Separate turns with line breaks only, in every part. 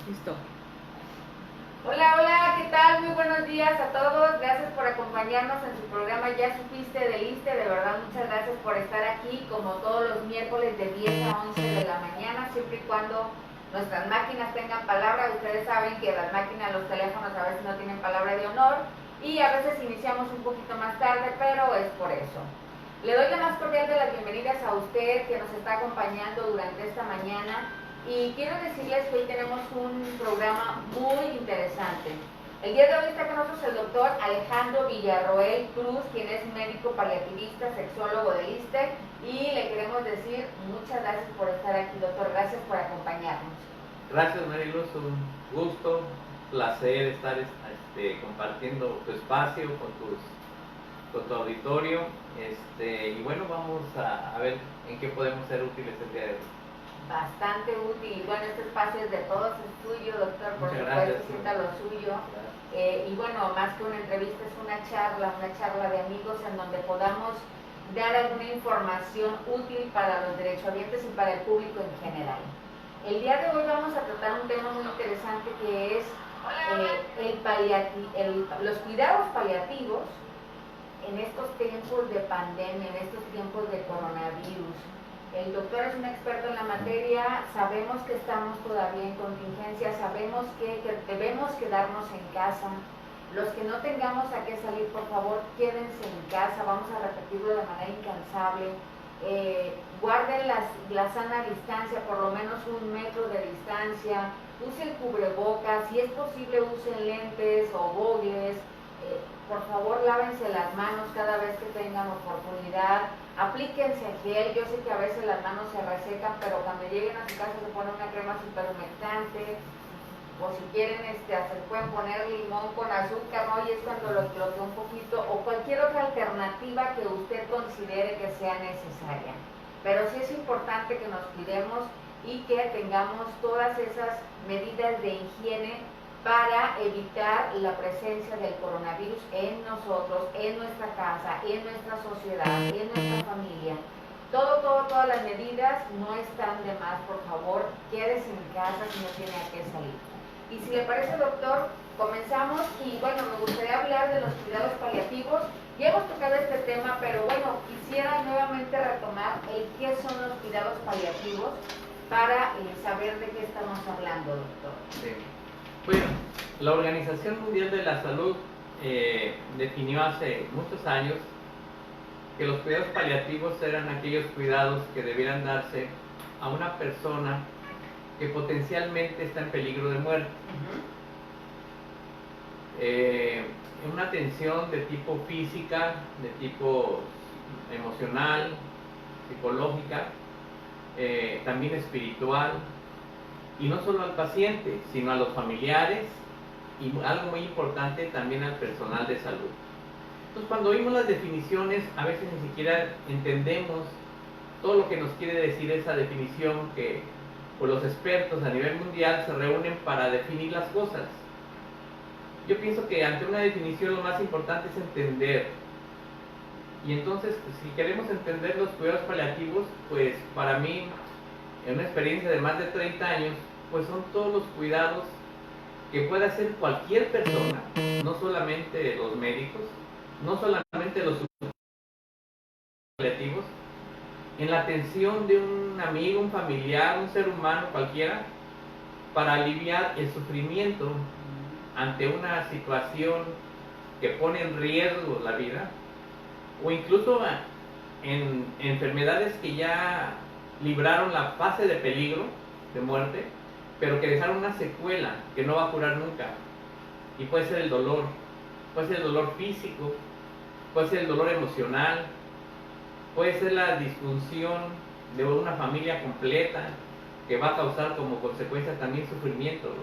Listo.
Hola, hola, ¿qué tal? Muy buenos días a todos. Gracias por acompañarnos en su programa Ya Supiste del ISSSTE. De verdad, muchas gracias por estar aquí, como todos los miércoles de 10 a 11 de la mañana, siempre y cuando nuestras máquinas tengan palabra. Ustedes saben que las máquinas, los teléfonos a veces no tienen palabra de honor y a veces iniciamos un poquito más tarde, pero es por eso. Le doy la más cordial de las bienvenidas a usted que nos está acompañando durante esta mañana. Y quiero decirles que hoy tenemos un programa muy interesante. El día de hoy está con nosotros el doctor Alejandro Villarroel Cruz, quien es médico paliativista, sexólogo del ISSSTE, y le queremos decir muchas gracias por estar aquí, doctor. Gracias por acompañarnos.
Gracias, Mariluz, un gusto, placer estar compartiendo tu espacio con tu auditorio. Y bueno, vamos a ver en qué podemos ser útiles el día de hoy.
Bastante útil. Bueno, este espacio es de todos, es suyo, doctor, por supuesto, sienta lo suyo. Y bueno, más que una entrevista, es una charla de amigos en donde podamos dar alguna información útil para los derechohabientes y para el público en general. El día de hoy vamos a tratar un tema muy interesante que es los cuidados paliativos en estos tiempos de pandemia, en estos tiempos de coronavirus. El doctor es un experto en la materia, sabemos que estamos todavía en contingencia, sabemos que debemos quedarnos en casa. Los que no tengamos a qué salir, por favor, quédense en casa, vamos a repetirlo de manera incansable. Guarden la sana distancia, por lo menos 1 metro de distancia, use el cubrebocas, si es posible usen lentes o gogles. Por favor, lávense las manos cada vez que tengan oportunidad, aplíquense gel. Yo sé que a veces las manos se resecan, pero cuando lleguen a su casa se ponen una crema super humectante, o si quieren pueden poner limón con azúcar, ¿no? Y es cuando lo que un poquito, o cualquier otra alternativa que usted considere que sea necesaria. Pero sí es importante que nos cuidemos y que tengamos todas esas medidas de higiene para evitar la presencia del coronavirus en nosotros, en nuestra casa, en nuestra sociedad, en nuestra familia. Todas las medidas no están de más, por favor, quédese en casa si no tiene a qué salir. Y si le parece, doctor, comenzamos. Y bueno, me gustaría hablar de los cuidados paliativos. Ya hemos tocado este tema, pero bueno, quisiera nuevamente retomar el qué son los cuidados paliativos para saber de qué estamos hablando, doctor.
Sí. Bueno, la Organización Mundial de la Salud definió hace muchos años que los cuidados paliativos eran aquellos cuidados que debieran darse a una persona que potencialmente está en peligro de muerte. Una atención de tipo física, de tipo emocional, psicológica, también espiritual, y no solo al paciente, sino a los familiares y algo muy importante, también al personal de salud. Entonces, cuando oímos las definiciones, a veces ni siquiera entendemos todo lo que nos quiere decir esa definición, que pues, los expertos a nivel mundial se reúnen para definir las cosas. Yo pienso que ante una definición lo más importante es entender. Y entonces, si queremos entender los cuidados paliativos, pues para mí, en una experiencia de más de 30 años, pues son todos los cuidados que puede hacer cualquier persona, no solamente los médicos, no solamente los paliativos, en la atención de un amigo, un familiar, un ser humano cualquiera, para aliviar el sufrimiento ante una situación que pone en riesgo la vida, o incluso en enfermedades que ya libraron la fase de peligro de muerte, pero que dejaron una secuela que no va a curar nunca. Y puede ser el dolor físico, puede ser el dolor emocional, puede ser la disfunción de una familia completa, que va a causar como consecuencia también sufrimiento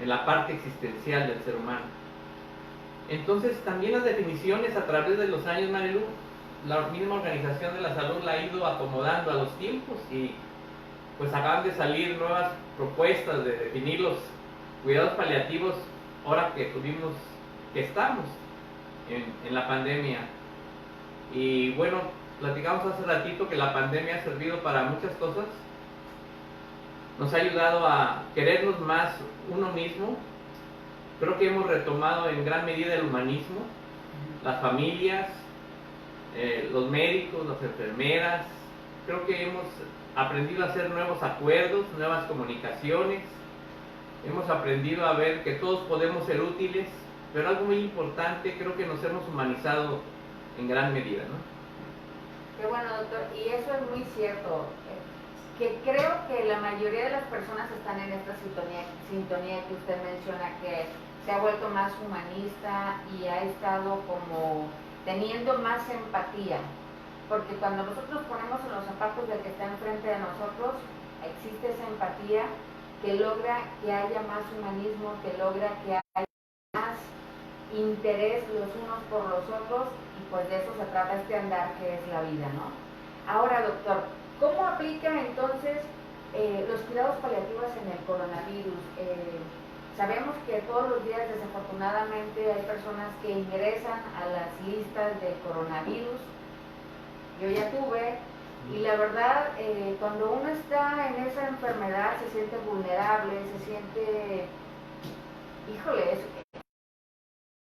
en la parte existencial del ser humano. Entonces, también las definiciones a través de los años, Marilu, la misma Organización de la Salud la ha ido acomodando a los tiempos, y pues acaban de salir nuevas propuestas de definir los cuidados paliativos ahora que estamos en la pandemia. Y bueno, platicamos hace ratito que la pandemia ha servido para muchas cosas, nos ha ayudado a querernos más uno mismo. Creo que hemos retomado en gran medida el humanismo, las familias, los médicos, las enfermeras. Creo que hemos aprendido a hacer nuevos acuerdos, nuevas comunicaciones. Hemos aprendido a ver que todos podemos ser útiles, pero algo muy importante, creo que nos hemos humanizado en gran medida, ¿no?
Qué bueno, doctor, y eso es muy cierto, que creo que la mayoría de las personas están en esta sintonía que usted menciona, que se ha vuelto más humanista y ha estado como teniendo más empatía, porque cuando nosotros ponemos en los zapatos del que está enfrente de nosotros, existe esa empatía que logra que haya más humanismo, que logra que haya más interés los unos por los otros, y pues de eso se trata este andar que es la vida, ¿no? Ahora, doctor, ¿cómo aplica entonces los cuidados paliativos en el coronavirus? Sabemos que todos los días, desafortunadamente, hay personas que ingresan a las listas del coronavirus. Yo ya tuve, y la verdad, cuando uno está en esa enfermedad se siente vulnerable, se siente, híjole, es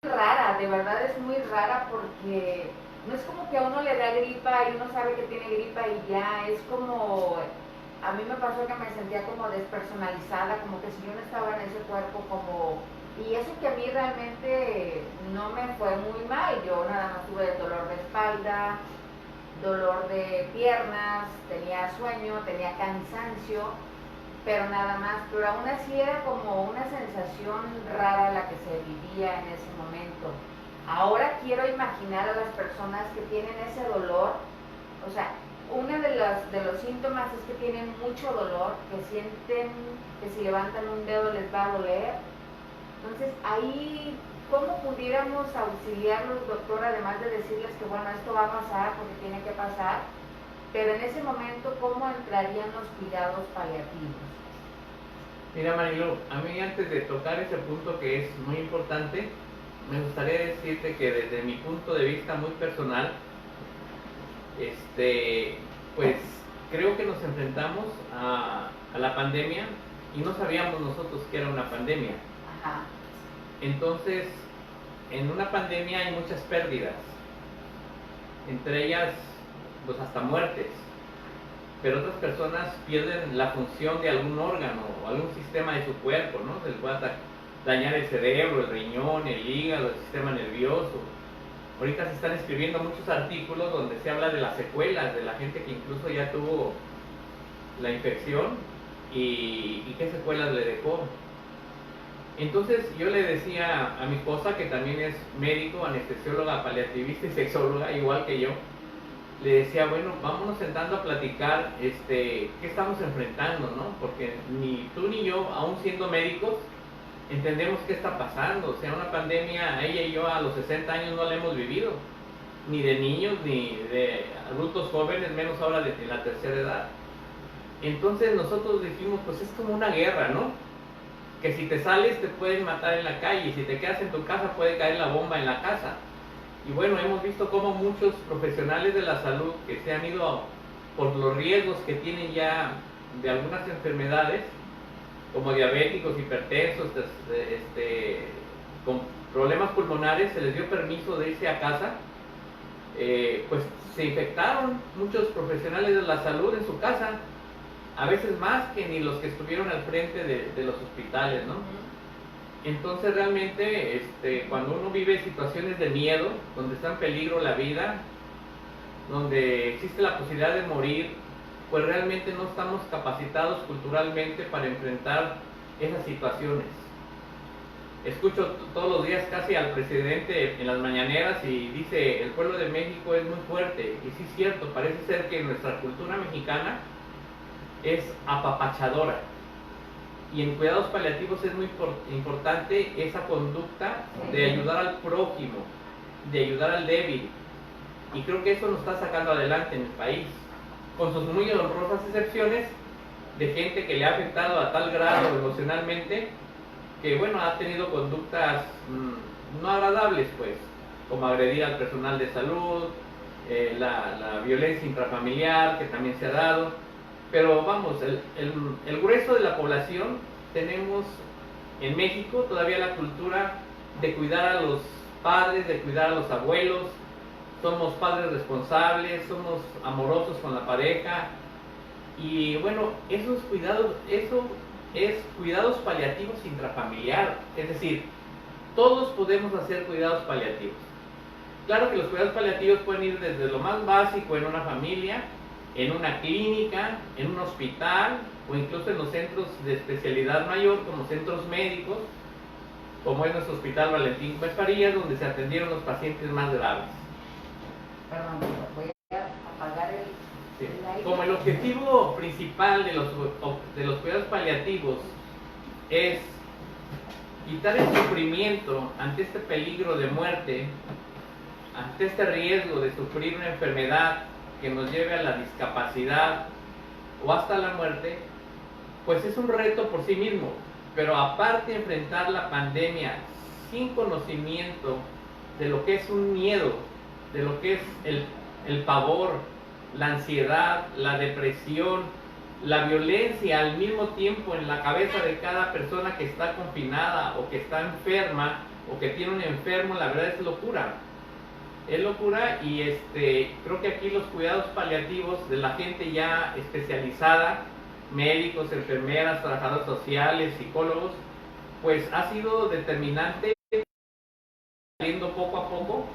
rara, de verdad es muy rara, porque no es como que a uno le da gripa y uno sabe que tiene gripa y ya, es como, a mí me pasó que me sentía como despersonalizada, como que si yo no estaba en ese cuerpo, como, y eso que a mí realmente no me fue muy mal, yo nada más tuve dolor de espalda, dolor de piernas, tenía sueño, tenía cansancio, pero nada más, pero aún así era como una sensación rara la que se vivía en ese momento. Ahora quiero imaginar a las personas que tienen ese dolor, o sea, uno de los síntomas es que tienen mucho dolor, que sienten que si levantan un dedo les va a doler. Entonces ahí, ¿cómo pudiéramos auxiliarlos, doctor, además de decirles que bueno, esto va a pasar porque tiene que pasar, pero en ese momento, ¿cómo entrarían los cuidados paliativos?
Mira, Marilu, a mí antes de tocar ese punto que es muy importante, me gustaría decirte que desde mi punto de vista muy personal, pues creo que nos enfrentamos a la pandemia y no sabíamos nosotros que era una pandemia.
Ajá.
Entonces, en una pandemia hay muchas pérdidas, entre ellas, pues hasta muertes, pero otras personas pierden la función de algún órgano o algún sistema de su cuerpo, ¿no? Se les puede dañar el cerebro, el riñón, el hígado, el sistema nervioso. Ahorita se están escribiendo muchos artículos donde se habla de las secuelas, de la gente que incluso ya tuvo la infección y qué secuelas le dejó. Entonces yo le decía a mi esposa, que también es médico, anestesióloga, paliativista y sexóloga, igual que yo, le decía, bueno, vámonos sentando a platicar qué estamos enfrentando, ¿no? Porque ni tú ni yo, aún siendo médicos, entendemos qué está pasando. O sea, una pandemia, ella y yo a los 60 años no la hemos vivido, ni de niños, ni de adultos jóvenes, menos ahora de la tercera edad. Entonces nosotros dijimos, pues es como una guerra, ¿no? Que si te sales te pueden matar en la calle, y si te quedas en tu casa puede caer la bomba en la casa. Y bueno, hemos visto cómo muchos profesionales de la salud que se han ido por los riesgos que tienen ya de algunas enfermedades, como diabéticos, hipertensos, con problemas pulmonares, se les dio permiso de irse a casa, pues se infectaron muchos profesionales de la salud en su casa, a veces más que ni los que estuvieron al frente de los hospitales, ¿no? Entonces realmente cuando uno vive situaciones de miedo, donde está en peligro la vida, donde existe la posibilidad de morir, pues realmente no estamos capacitados culturalmente para enfrentar esas situaciones. Escucho todos los días casi al presidente en las mañaneras y dice, el pueblo de México es muy fuerte, y sí es cierto, parece ser que nuestra cultura mexicana es apapachadora. Y en cuidados paliativos es muy importante esa conducta de ayudar al prójimo, de ayudar al débil. Y creo que eso nos está sacando adelante en el país, con sus muy honrosas excepciones de gente que le ha afectado a tal grado emocionalmente que, bueno, ha tenido conductas no agradables, pues, como agredir al personal de salud, la violencia intrafamiliar que también se ha dado. Pero vamos, el grueso de la población tenemos en México todavía la cultura de cuidar a los padres, de cuidar a los abuelos. Somos padres responsables, somos amorosos con la pareja. Y bueno, esos cuidados, eso es cuidados paliativos intrafamiliar. Es decir, todos podemos hacer cuidados paliativos. Claro que los cuidados paliativos pueden ir desde lo más básico en una familia, en una clínica, en un hospital o incluso en los centros de especialidad mayor como centros médicos, como es nuestro Hospital Valentín Gómez Farías, donde se atendieron los pacientes más graves.
Perdón, voy a apagar
Sí.
el aire.
Como el objetivo principal de los cuidados paliativos es quitar el sufrimiento ante este peligro de muerte, ante este riesgo de sufrir una enfermedad que nos lleve a la discapacidad o hasta la muerte, pues es un reto por sí mismo. Pero aparte de enfrentar la pandemia sin conocimiento de lo que es un miedo, de lo que es el pavor, la ansiedad, la depresión, la violencia al mismo tiempo en la cabeza de cada persona que está confinada o que está enferma o que tiene un enfermo, la verdad es locura. Es locura y creo que aquí los cuidados paliativos de la gente ya especializada, médicos, enfermeras, trabajadores sociales, psicólogos, pues ha sido determinante saliendo poco a poco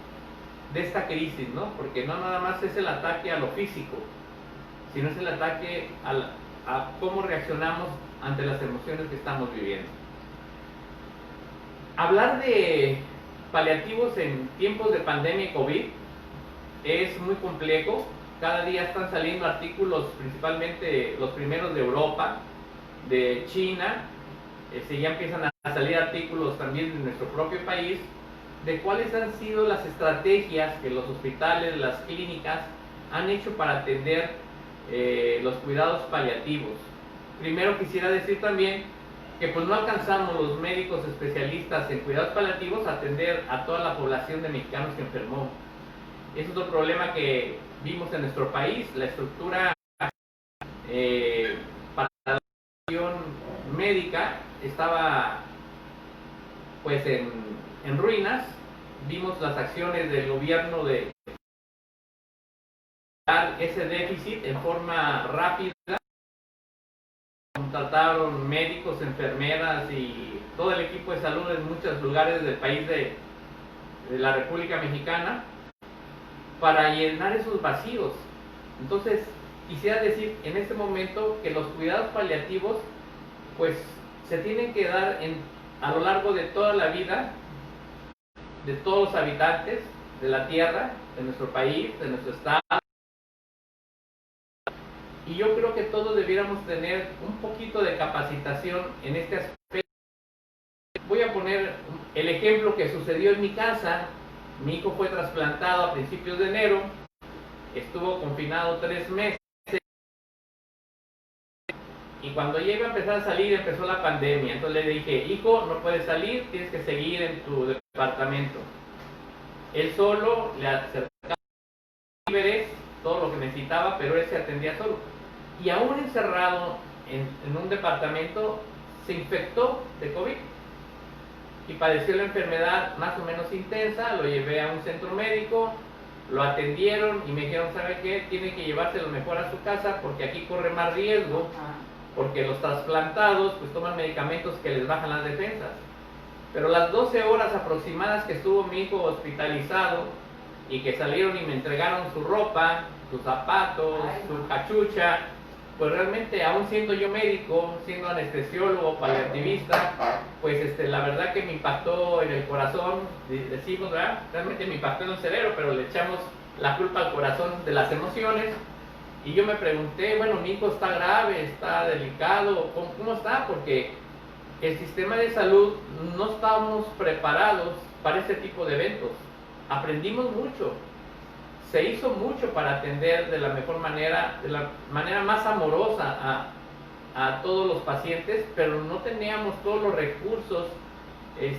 de esta crisis, ¿no? Porque no nada más es el ataque a lo físico, sino es el ataque a cómo reaccionamos ante las emociones que estamos viviendo. Hablar de paliativos en tiempos de pandemia y COVID es muy complejo. Cada día están saliendo artículos, principalmente los primeros de Europa, de China, ya empiezan a salir artículos también de nuestro propio país, de cuáles han sido las estrategias que los hospitales, las clínicas han hecho para atender los cuidados paliativos. Primero quisiera decir también que pues no alcanzamos los médicos especialistas en cuidados paliativos a atender a toda la población de mexicanos que enfermó. Es otro problema que vimos en nuestro país, la estructura para la atención médica estaba pues en ruinas. Vimos las acciones del gobierno de dar ese déficit en forma rápida. Contrataron médicos, enfermeras y todo el equipo de salud en muchos lugares del país de la República Mexicana para llenar esos vacíos. Entonces, quisiera decir en este momento que los cuidados paliativos pues se tienen que dar a lo largo de toda la vida de todos los habitantes de la tierra, de nuestro país, de nuestro estado. Y yo creo que todos debiéramos tener un poquito de capacitación en este aspecto. Voy a poner el ejemplo que sucedió en mi casa. Mi hijo fue trasplantado a principios de enero, estuvo confinado 3 meses y cuando llega a empezar a salir empezó la pandemia. Entonces le dije, hijo, no puedes salir, tienes que seguir en tu departamento. Él solo le acercaba víveres, todo lo que necesitaba, pero él se atendía solo. Y aún encerrado en un departamento se infectó de COVID y padeció la enfermedad más o menos intensa. Lo llevé a un centro médico, lo atendieron y me dijeron, ¿sabe qué? Tiene que llevárselo mejor a su casa porque aquí corre más riesgo, porque los trasplantados pues toman medicamentos que les bajan las defensas. Pero las 12 horas aproximadas que estuvo mi hijo hospitalizado y que salieron y me entregaron su ropa, sus zapatos, su cachucha, pues realmente, aún siendo yo médico, siendo anestesiólogo, paliativista, pues la verdad que me impactó en el corazón, decimos, ¿verdad? Realmente me impactó en el cerebro, pero le echamos la culpa al corazón de las emociones. Y yo me pregunté, bueno, mi hijo está grave, está delicado, ¿cómo está? Porque el sistema de salud no estábamos preparados para ese tipo de eventos. Aprendimos mucho. Se hizo mucho para atender de la mejor manera, de la manera más amorosa a todos los pacientes, pero no teníamos todos los recursos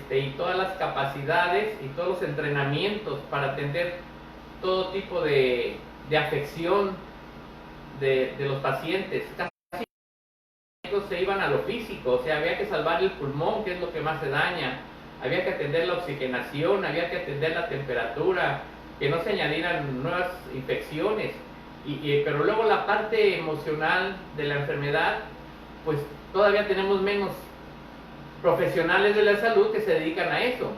y todas las capacidades y todos los entrenamientos para atender todo tipo de afección de los pacientes. Casi se iban a lo físico, o sea, había que salvar el pulmón, que es lo que más se daña, había que atender la oxigenación, había que atender la temperatura, que no se añadieran nuevas infecciones, pero luego la parte emocional de la enfermedad, pues todavía tenemos menos profesionales de la salud que se dedican a eso.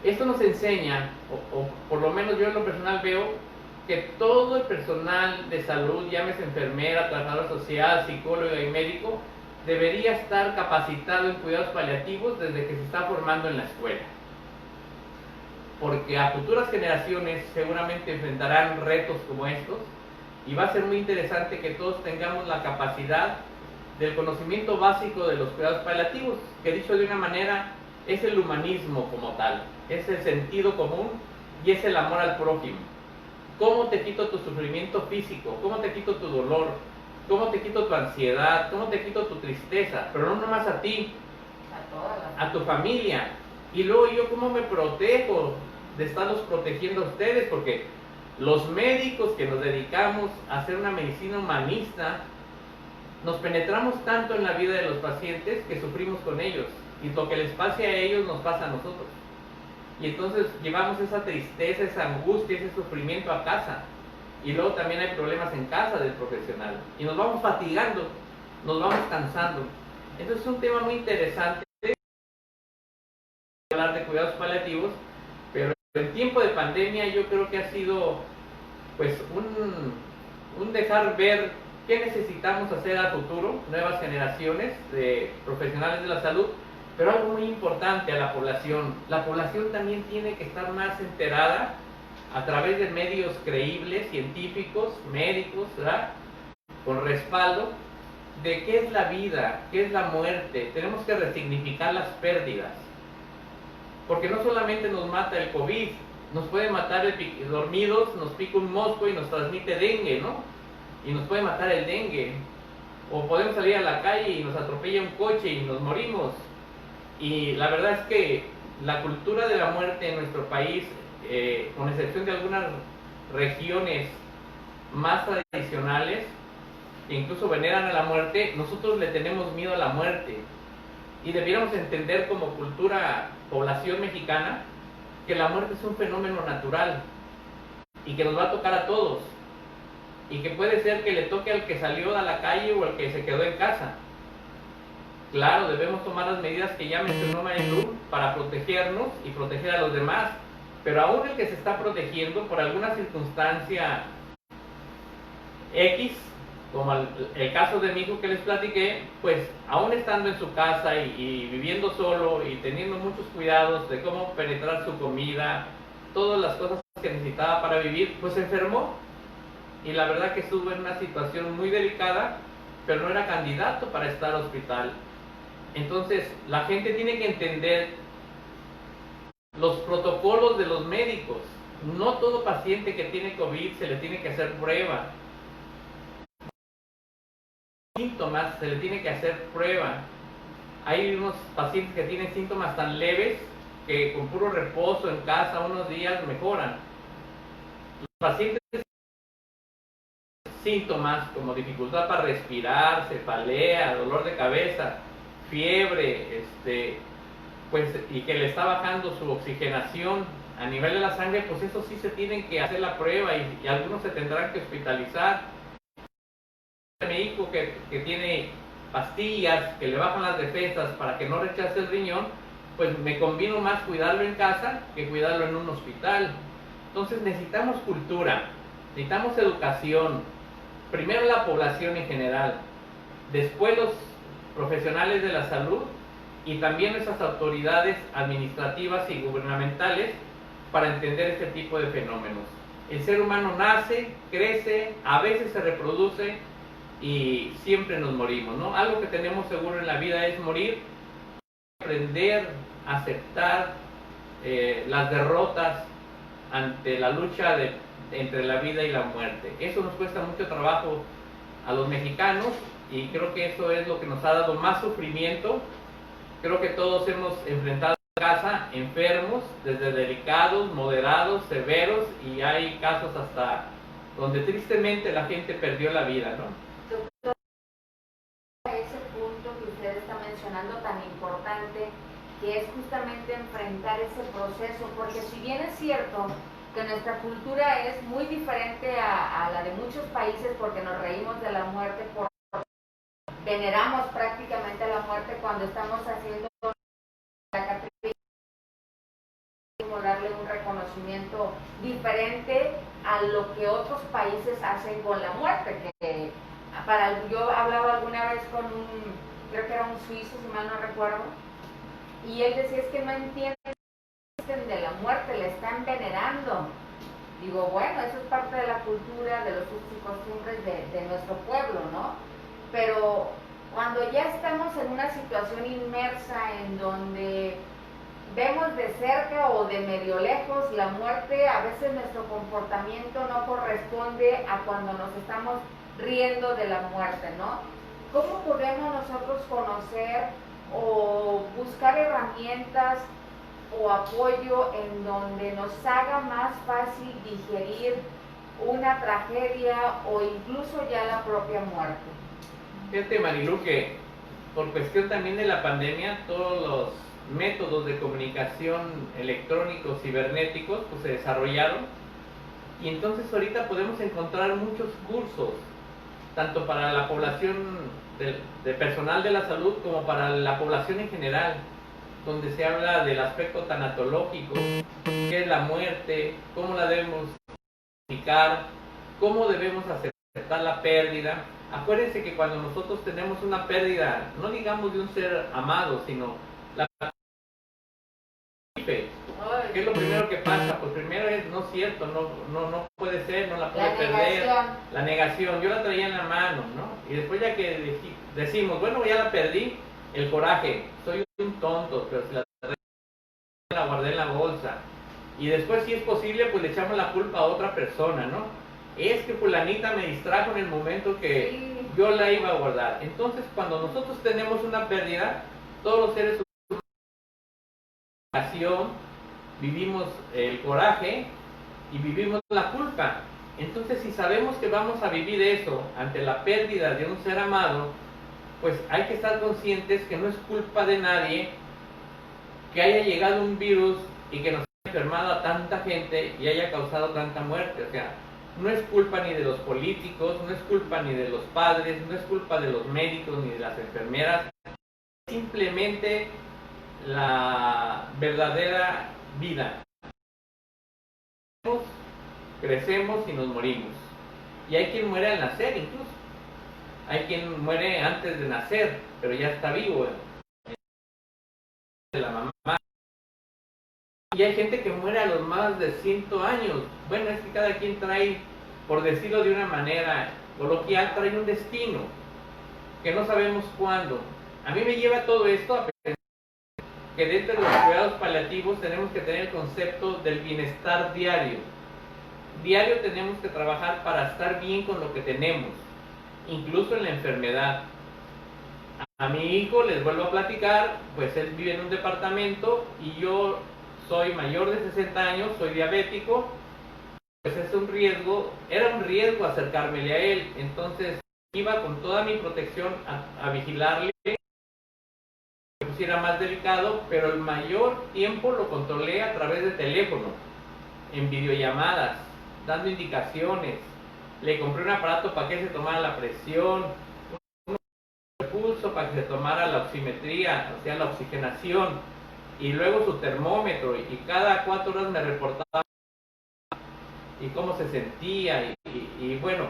Esto nos enseña, o por lo menos yo en lo personal veo, que todo el personal de salud, llámese enfermera, trabajador social, psicólogo y médico, debería estar capacitado en cuidados paliativos desde que se está formando en la escuela. Porque a futuras generaciones seguramente enfrentarán retos como estos, y va a ser muy interesante que todos tengamos la capacidad del conocimiento básico de los cuidados paliativos, que dicho de una manera es el humanismo como tal, es el sentido común y es el amor al prójimo. ¿Cómo te quito tu sufrimiento físico? ¿Cómo te quito tu dolor? ¿Cómo te quito tu ansiedad? ¿Cómo te quito tu tristeza? Pero no nomás a ti, a tu familia. Y luego yo, ¿cómo me protejo de estarlos protegiendo a ustedes? Porque los médicos que nos dedicamos a hacer una medicina humanista, nos penetramos tanto en la vida de los pacientes que sufrimos con ellos. Y lo que les pase a ellos nos pasa a nosotros. Y entonces llevamos esa tristeza, esa angustia, ese sufrimiento a casa. Y luego también hay problemas en casa del profesional. Y nos vamos fatigando, nos vamos cansando. Entonces es un tema muy interesante hablar de cuidados paliativos, pero en tiempo de pandemia yo creo que ha sido pues un dejar ver qué necesitamos hacer a futuro, nuevas generaciones de profesionales de la salud. Pero algo muy importante a la población también tiene que estar más enterada a través de medios creíbles, científicos, médicos, ¿verdad?, con respaldo de qué es la vida, qué es la muerte. Tenemos que resignificar las pérdidas, porque no solamente nos mata el COVID, nos puede matar dormidos, nos pica un mosco y nos transmite dengue, ¿no? Y nos puede matar el dengue. O podemos salir a la calle y nos atropella un coche y nos morimos. Y la verdad es que la cultura de la muerte en nuestro país, con excepción de algunas regiones más tradicionales, que incluso veneran a la muerte, nosotros le tenemos miedo a la muerte. Y debiéramos entender como cultura, población mexicana, que la muerte es un fenómeno natural y que nos va a tocar a todos. Y que puede ser que le toque al que salió a la calle o al que se quedó en casa. Claro, debemos tomar las medidas que ya mencionó Marilu para protegernos y proteger a los demás, pero aún el que se está protegiendo por alguna circunstancia X, como el caso de mi hijo que les platiqué, pues aún estando en su casa y viviendo solo y teniendo muchos cuidados de cómo penetrar su comida, todas las cosas que necesitaba para vivir, pues se enfermó. Y la verdad que estuvo en una situación muy delicada, pero no era candidato para estar al hospital. Entonces, la gente tiene que entender los protocolos de los médicos. No todo paciente que tiene COVID se le tiene que hacer prueba. Síntomas, se le tiene que hacer prueba. Hay unos pacientes que tienen síntomas tan leves que con puro reposo en casa unos días mejoran. Los pacientes síntomas como dificultad para respirar, cefalea, dolor de cabeza, fiebre, pues, y que le está bajando su oxigenación a nivel de la sangre, pues eso sí se tienen que hacer la prueba y algunos se tendrán que hospitalizar. Mi hijo que tiene pastillas que le bajan las defensas para que no rechace el riñón, pues me convino más cuidarlo en casa que cuidarlo en un hospital. Entonces necesitamos cultura, necesitamos educación, primero la población en general, después los profesionales de la salud y también esas autoridades administrativas y gubernamentales para entender este tipo de fenómenos. El ser humano nace, crece, a veces se reproduce y siempre nos morimos, ¿no? Algo que tenemos seguro en la vida es morir, aprender a aceptar las derrotas ante la lucha entre la vida y la muerte. Eso nos cuesta mucho trabajo a los mexicanos y creo que eso es lo que nos ha dado más sufrimiento. Creo que todos hemos enfrentado en casa enfermos, desde delicados, moderados, severos, y hay casos hasta donde tristemente la gente perdió la vida, ¿no?
Doctor, ese punto que usted está mencionando tan importante, que es justamente enfrentar ese proceso, porque si bien es cierto que nuestra cultura es muy diferente a la de muchos países, porque nos reímos de la muerte, veneramos prácticamente a la muerte cuando estamos haciendo la catequesis, darle un reconocimiento diferente a lo que otros países hacen con la muerte. Que yo hablaba alguna vez con creo que era un suizo, si mal no recuerdo, y él decía, es que no entienden de la muerte, le están venerando. Digo, bueno, eso es parte de la cultura, de los usos y costumbres de nuestro pueblo, ¿no? Pero cuando ya estamos en una situación inmersa en donde vemos de cerca o de medio lejos la muerte, a veces nuestro comportamiento no corresponde a cuando nos estamos riendo de la muerte, ¿no? ¿Cómo podemos nosotros conocer o buscar herramientas o apoyo en donde nos haga más fácil digerir una tragedia o incluso ya la propia muerte?
Fíjate, Marilu, que por cuestión también de la pandemia, todos los métodos de comunicación electrónicos, cibernéticos, pues se desarrollaron, y entonces ahorita podemos encontrar muchos cursos, tanto para la población de personal de la salud como para la población en general, donde se habla del aspecto tanatológico, qué es la muerte, cómo la debemos explicar, cómo debemos aceptar la pérdida. Acuérdense que cuando nosotros tenemos una pérdida, no digamos de un ser amado, sino la ¿qué es lo primero que pasa? Pues primero es, no es cierto, no puede ser, no la puede perder. La negación, yo la traía en la mano, ¿no? Y después ya que decimos, bueno, ya la perdí, el coraje, soy un tonto, pero si la guardé en la bolsa. Y después, si es posible, pues le echamos la culpa a otra persona, ¿no? Es que fulanita me distrajo en el momento que yo la iba a guardar. Entonces, cuando nosotros tenemos una pérdida, todos los seres humanos vivimos el coraje y vivimos la culpa. Entonces, si sabemos que vamos a vivir eso ante la pérdida de un ser amado, pues hay que estar conscientes que no es culpa de nadie que haya llegado un virus y que nos haya enfermado a tanta gente y haya causado tanta muerte. O sea, no es culpa ni de los políticos, no es culpa ni de los padres, no es culpa de los médicos ni de las enfermeras. Simplemente la verdadera vida. Crecemos y nos morimos. Y hay quien muere al nacer incluso. Hay quien muere antes de nacer, pero ya está vivo. De la mamá. Y hay gente que muere a los más de 100 años. Bueno, es que cada quien trae, por decirlo de una manera coloquial, trae un destino que no sabemos cuándo. A mí me lleva todo esto a pensar que dentro de los cuidados paliativos tenemos que tener el concepto del bienestar diario. Diario tenemos que trabajar para estar bien con lo que tenemos, incluso en la enfermedad. A mi hijo, les vuelvo a platicar, pues él vive en un departamento y yo soy mayor de 60 años, soy diabético, pues es un riesgo, era un riesgo acercármele a él. Entonces iba con toda mi protección a vigilarle, que pusiera más delicado, pero el mayor tiempo lo controlé a través de teléfono, en videollamadas, dando indicaciones. Le compré un aparato para que se tomara la presión, un pulso para que se tomara la oximetría, o sea, la oxigenación, y luego su termómetro, y cada 4 horas me reportaba y cómo se sentía, y bueno,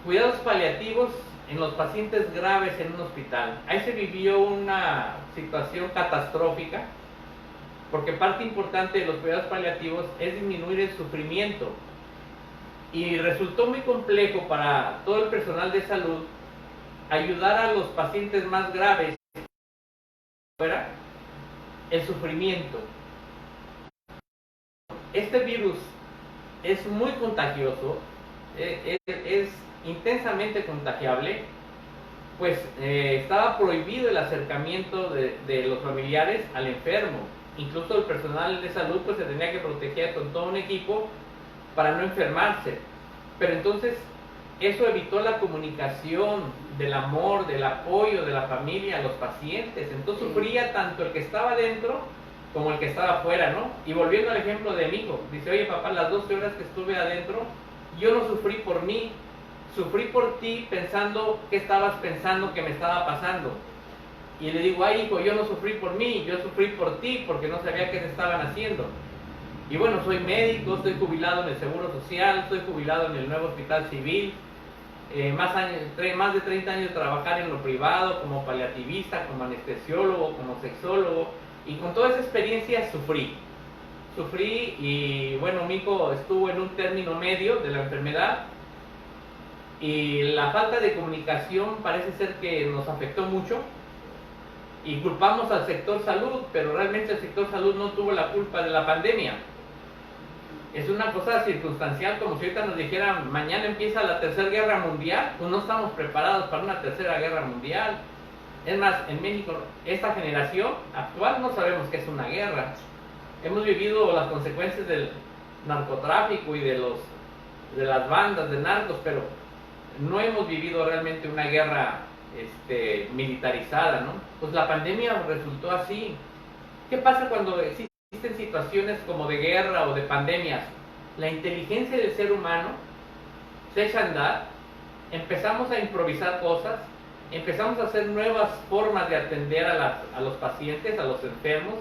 cuidados paliativos en los pacientes graves en un hospital. Ahí se vivió una situación catastrófica, porque parte importante de los cuidados paliativos es disminuir el sufrimiento, y resultó muy complejo para todo el personal de salud ayudar a los pacientes más graves fuera el sufrimiento. Este virus es muy contagioso, es intensamente contagiable, pues estaba prohibido el acercamiento de los familiares al enfermo. incluso el personal de salud pues se tenía que proteger con todo un equipo para no enfermarse. Pero entonces eso evitó la comunicación del amor, del apoyo de la familia a los pacientes. Entonces sufría tanto el que estaba dentro como el que estaba afuera, ¿no? Y volviendo al ejemplo de mi hijo, dice, oye papá, las 12 horas que estuve adentro, yo no sufrí por mí, sufrí por ti pensando qué estabas pensando que me estaba pasando. Y le digo, ay hijo, yo no sufrí por mí, yo sufrí por ti porque no sabía qué te estaban haciendo. Y bueno, soy médico, estoy jubilado en el Seguro Social, estoy jubilado en el nuevo Hospital Civil, más de 30 años de trabajar en lo privado, como paliativista, como anestesiólogo, como sexólogo, y con toda esa experiencia sufrí y bueno, mi hijo estuvo en un término medio de la enfermedad y la falta de comunicación parece ser que nos afectó mucho y culpamos al sector salud, pero realmente el sector salud no tuvo la culpa de la pandemia. Es una cosa circunstancial, como si ahorita nos dijeran mañana empieza la tercera guerra mundial, pues no estamos preparados para una tercera guerra mundial. Es más, en México, esta generación actual no sabemos qué es una guerra. Hemos vivido las consecuencias del narcotráfico y de las bandas de narcos, pero no hemos vivido realmente una guerra militarizada, ¿no? Pues la pandemia resultó así. ¿Qué pasa cuando existen situaciones como de guerra o de pandemias? La inteligencia del ser humano se echa a andar, empezamos a improvisar cosas, empezamos a hacer nuevas formas de atender a los pacientes, a los enfermos,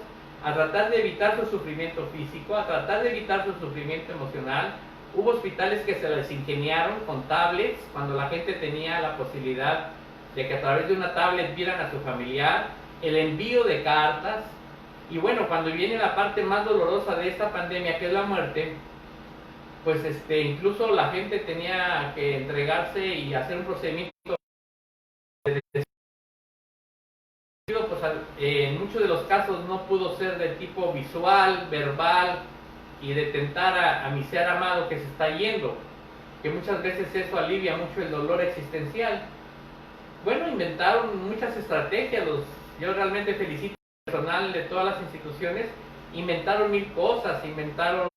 a tratar de evitar su sufrimiento físico, a tratar de evitar su sufrimiento emocional. Hubo hospitales que se les ingeniaron con tablets, cuando la gente tenía la posibilidad de que a través de una tablet vieran a su familiar, el envío de cartas, y bueno, cuando viene la parte más dolorosa de esta pandemia, que es la muerte, pues incluso la gente tenía que entregarse y hacer un procedimiento. Pues, en muchos de los casos no pudo ser de tipo visual, verbal y de tentar a mi ser amado que se está yendo, que muchas veces eso alivia mucho el dolor existencial. Bueno, inventaron muchas estrategias, yo realmente felicito al personal de todas las instituciones, inventaron mil cosas, inventaron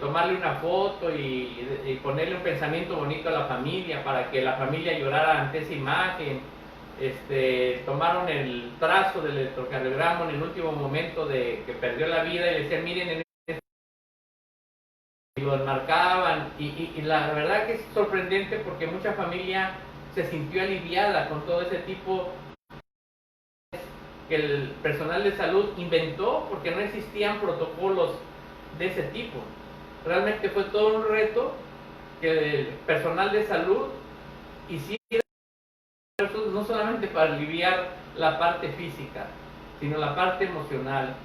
tomarle una foto y ponerle un pensamiento bonito a la familia para que la familia llorara ante esa imagen. Tomaron el trazo del electrocardiograma en el último momento de que perdió la vida y le decían, miren, y lo enmarcaban y la verdad que es sorprendente porque mucha familia se sintió aliviada con todo ese tipo que el personal de salud inventó porque no existían protocolos de ese tipo. Realmente fue todo un reto que el personal de salud hiciera, no solamente para aliviar la parte física, sino la parte emocional.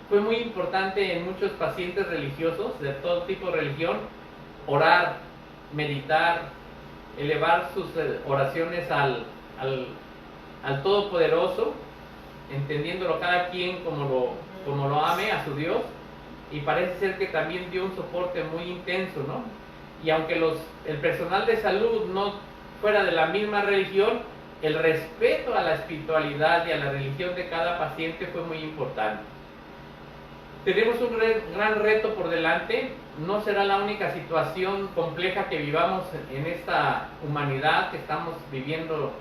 Fue muy importante en muchos pacientes religiosos, de todo tipo de religión, orar, meditar, elevar sus oraciones al Todopoderoso, entendiéndolo cada quien como lo ame a su Dios, y parece ser que también dio un soporte muy intenso, ¿no? Y aunque el personal de salud no fuera de la misma religión, el respeto a la espiritualidad y a la religión de cada paciente fue muy importante. Tenemos un gran reto por delante, no será la única situación compleja que vivamos en esta humanidad que estamos viviendo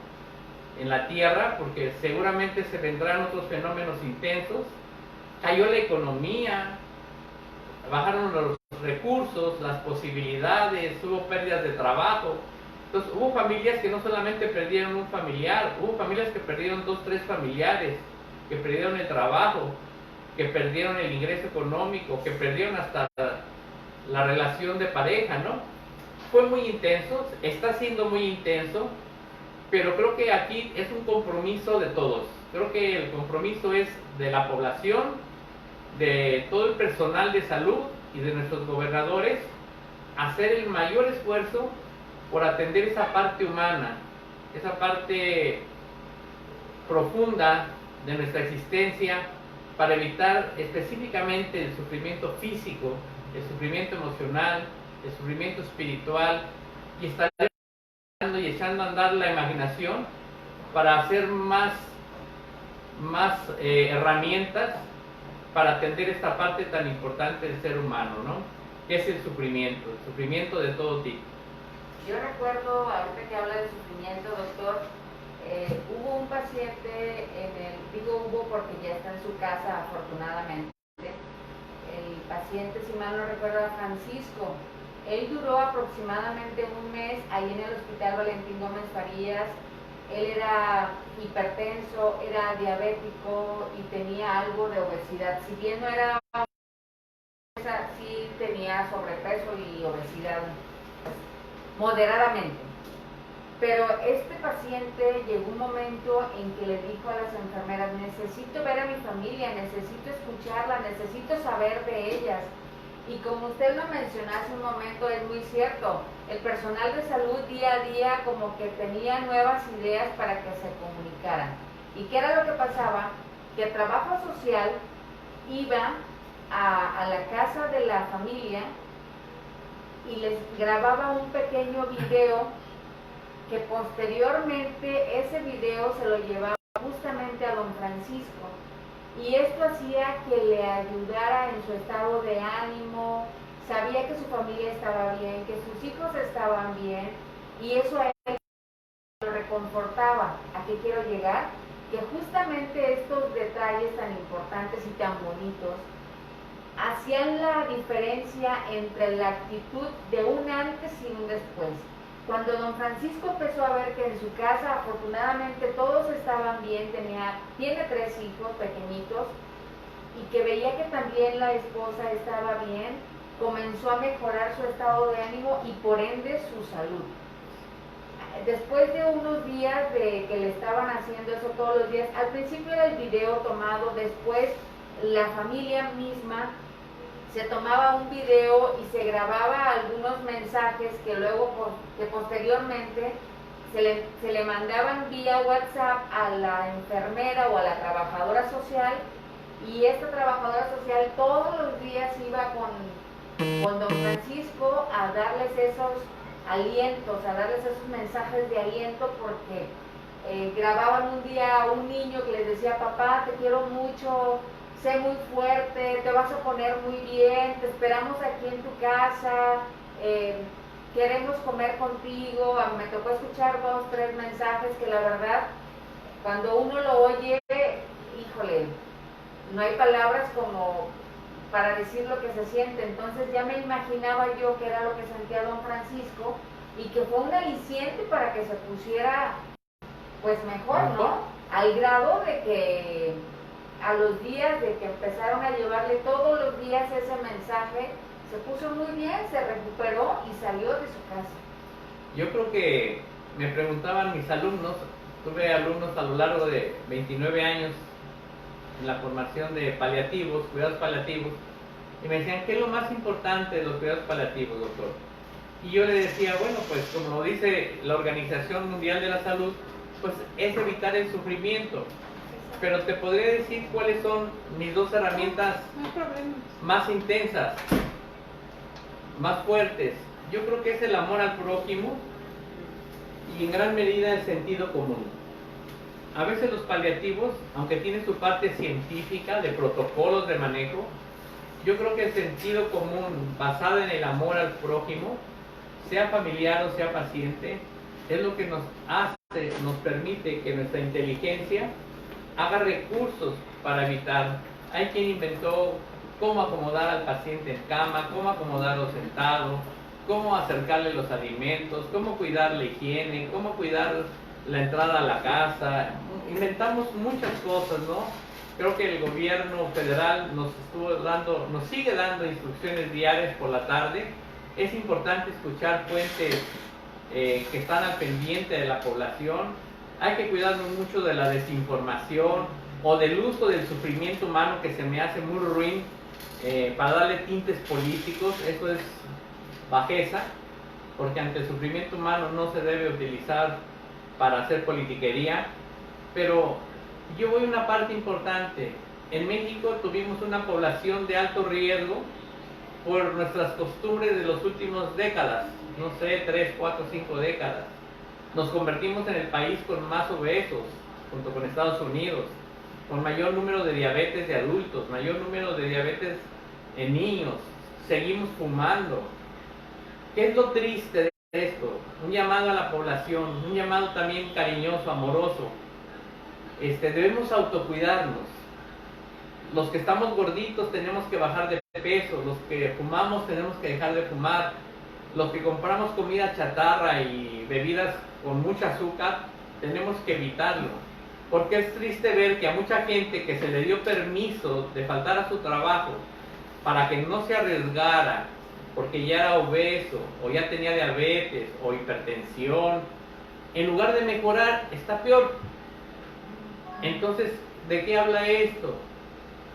en la Tierra, porque seguramente se vendrán otros fenómenos intensos. Cayó la economía, bajaron los recursos, las posibilidades, hubo pérdidas de trabajo. Entonces hubo familias que no solamente perdieron un familiar, hubo familias que perdieron 2, 3 familiares, que perdieron el trabajo, que perdieron el ingreso económico, que perdieron hasta la relación de pareja, ¿no? Fue muy intenso, está siendo muy intenso, pero creo que aquí es un compromiso de todos. Creo que el compromiso es de la población, de todo el personal de salud y de nuestros gobernadores, hacer el mayor esfuerzo por atender esa parte humana, esa parte profunda de nuestra existencia, para evitar específicamente el sufrimiento físico, el sufrimiento emocional, el sufrimiento espiritual, y estar y echando a andar la imaginación para hacer más herramientas para atender esta parte tan importante del ser humano, ¿no? Que es el sufrimiento de todo tipo.
Yo recuerdo, ahorita que habla de sufrimiento, doctor, hubo un paciente digo hubo porque ya está en su casa, afortunadamente. El paciente, si mal no recuerdo, era Francisco. Él duró aproximadamente un mes ahí en el Hospital Valentín Gómez Farías. Él era hipertenso, era diabético y tenía algo de obesidad. Si bien no era obesa, sí tenía sobrepeso y obesidad moderadamente. Pero este paciente llegó un momento en que le dijo a las enfermeras: necesito ver a mi familia, necesito escucharla, necesito saber de ellas. Y como usted lo mencionó hace un momento, es muy cierto, el personal de salud día a día como que tenía nuevas ideas para que se comunicaran. ¿Y qué era lo que pasaba? Que trabajo social iba a la casa de la familia y les grababa un pequeño video, que posteriormente ese video se lo llevaba justamente a don Francisco, y esto hacía que le ayudara en su estado de ánimo. Sabía que su familia estaba bien, que sus hijos estaban bien, y eso a él lo reconfortaba. ¿A qué quiero llegar? Que justamente estos detalles tan importantes y tan bonitos hacían la diferencia entre la actitud de un antes y un después. Cuando don Francisco empezó a ver que en su casa afortunadamente todos estaban bien, tiene 3 hijos pequeñitos, y que veía que también la esposa estaba bien, comenzó a mejorar su estado de ánimo y por ende su salud. Después de unos días de que le estaban haciendo eso todos los días, al principio era el video tomado, después la familia misma se tomaba un video y se grababa algunos mensajes que luego, que posteriormente se le mandaban vía WhatsApp a la enfermera o a la trabajadora social, y esta trabajadora social todos los días iba con don Francisco a darles esos alientos, a darles esos mensajes de aliento, porque grababan un día a un niño que les decía: papá, te quiero mucho, sé muy fuerte, te vas a poner muy bien, te esperamos aquí en tu casa, queremos comer contigo. Me tocó escuchar 2, 3 mensajes que la verdad, cuando uno lo oye, híjole, no hay palabras como para decir lo que se siente. Entonces ya me imaginaba yo que era lo que sentía don Francisco, y que fue un aliciente para que se pusiera pues mejor, ¿no? Al grado de que a los días de que empezaron a llevarle todos los días ese mensaje, se puso muy bien, se recuperó y salió de su casa.
Yo creo que me preguntaban mis alumnos, tuve alumnos a lo largo de 29 años en la formación de paliativos, cuidados paliativos, y me decían: ¿qué es lo más importante de los cuidados paliativos, doctor? Y yo le decía: bueno, pues como lo dice la Organización Mundial de la Salud, pues es evitar el sufrimiento. Pero te podría decir cuáles son mis 2 herramientas más intensas, más fuertes. Yo creo que es el amor al prójimo y en gran medida el sentido común. A veces los paliativos, aunque tienen su parte científica de protocolos de manejo, yo creo que el sentido común basado en el amor al prójimo, sea familiar o sea paciente, es lo que nos permite que nuestra inteligencia haga recursos para evitar. Hay quien inventó cómo acomodar al paciente en cama, cómo acomodarlo sentado, cómo acercarle los alimentos, cómo cuidar la higiene, cómo cuidar la entrada a la casa. Inventamos muchas cosas, ¿no? Creo que el gobierno federal nos sigue dando instrucciones diarias por la tarde. Es importante escuchar fuentes que están al pendiente de la población. Hay que cuidarnos mucho de la desinformación o del uso del sufrimiento humano, que se me hace muy ruin, para darle tintes políticos. Eso es bajeza, porque ante el sufrimiento humano no se debe utilizar para hacer politiquería. Pero yo voy a una parte importante. En México tuvimos una población de alto riesgo por nuestras costumbres de las últimas décadas, no sé, 3, 4, 5 décadas. Nos convertimos en el país con más obesos, junto con Estados Unidos. con mayor número de diabetes de adultos, mayor número de diabetes en niños, seguimos fumando. ¿Qué es lo triste de esto? Un llamado a la población, un llamado también cariñoso, amoroso. Debemos autocuidarnos. Los que estamos gorditos tenemos que bajar de peso, los que fumamos tenemos que dejar de fumar, los que compramos comida chatarra y bebidas con mucho azúcar tenemos que evitarlo, porque es triste ver que a mucha gente que se le dio permiso de faltar a su trabajo para que no se arriesgara, porque ya era obeso o ya tenía diabetes o hipertensión, en lugar de mejorar está peor. Entonces, ¿de qué habla esto?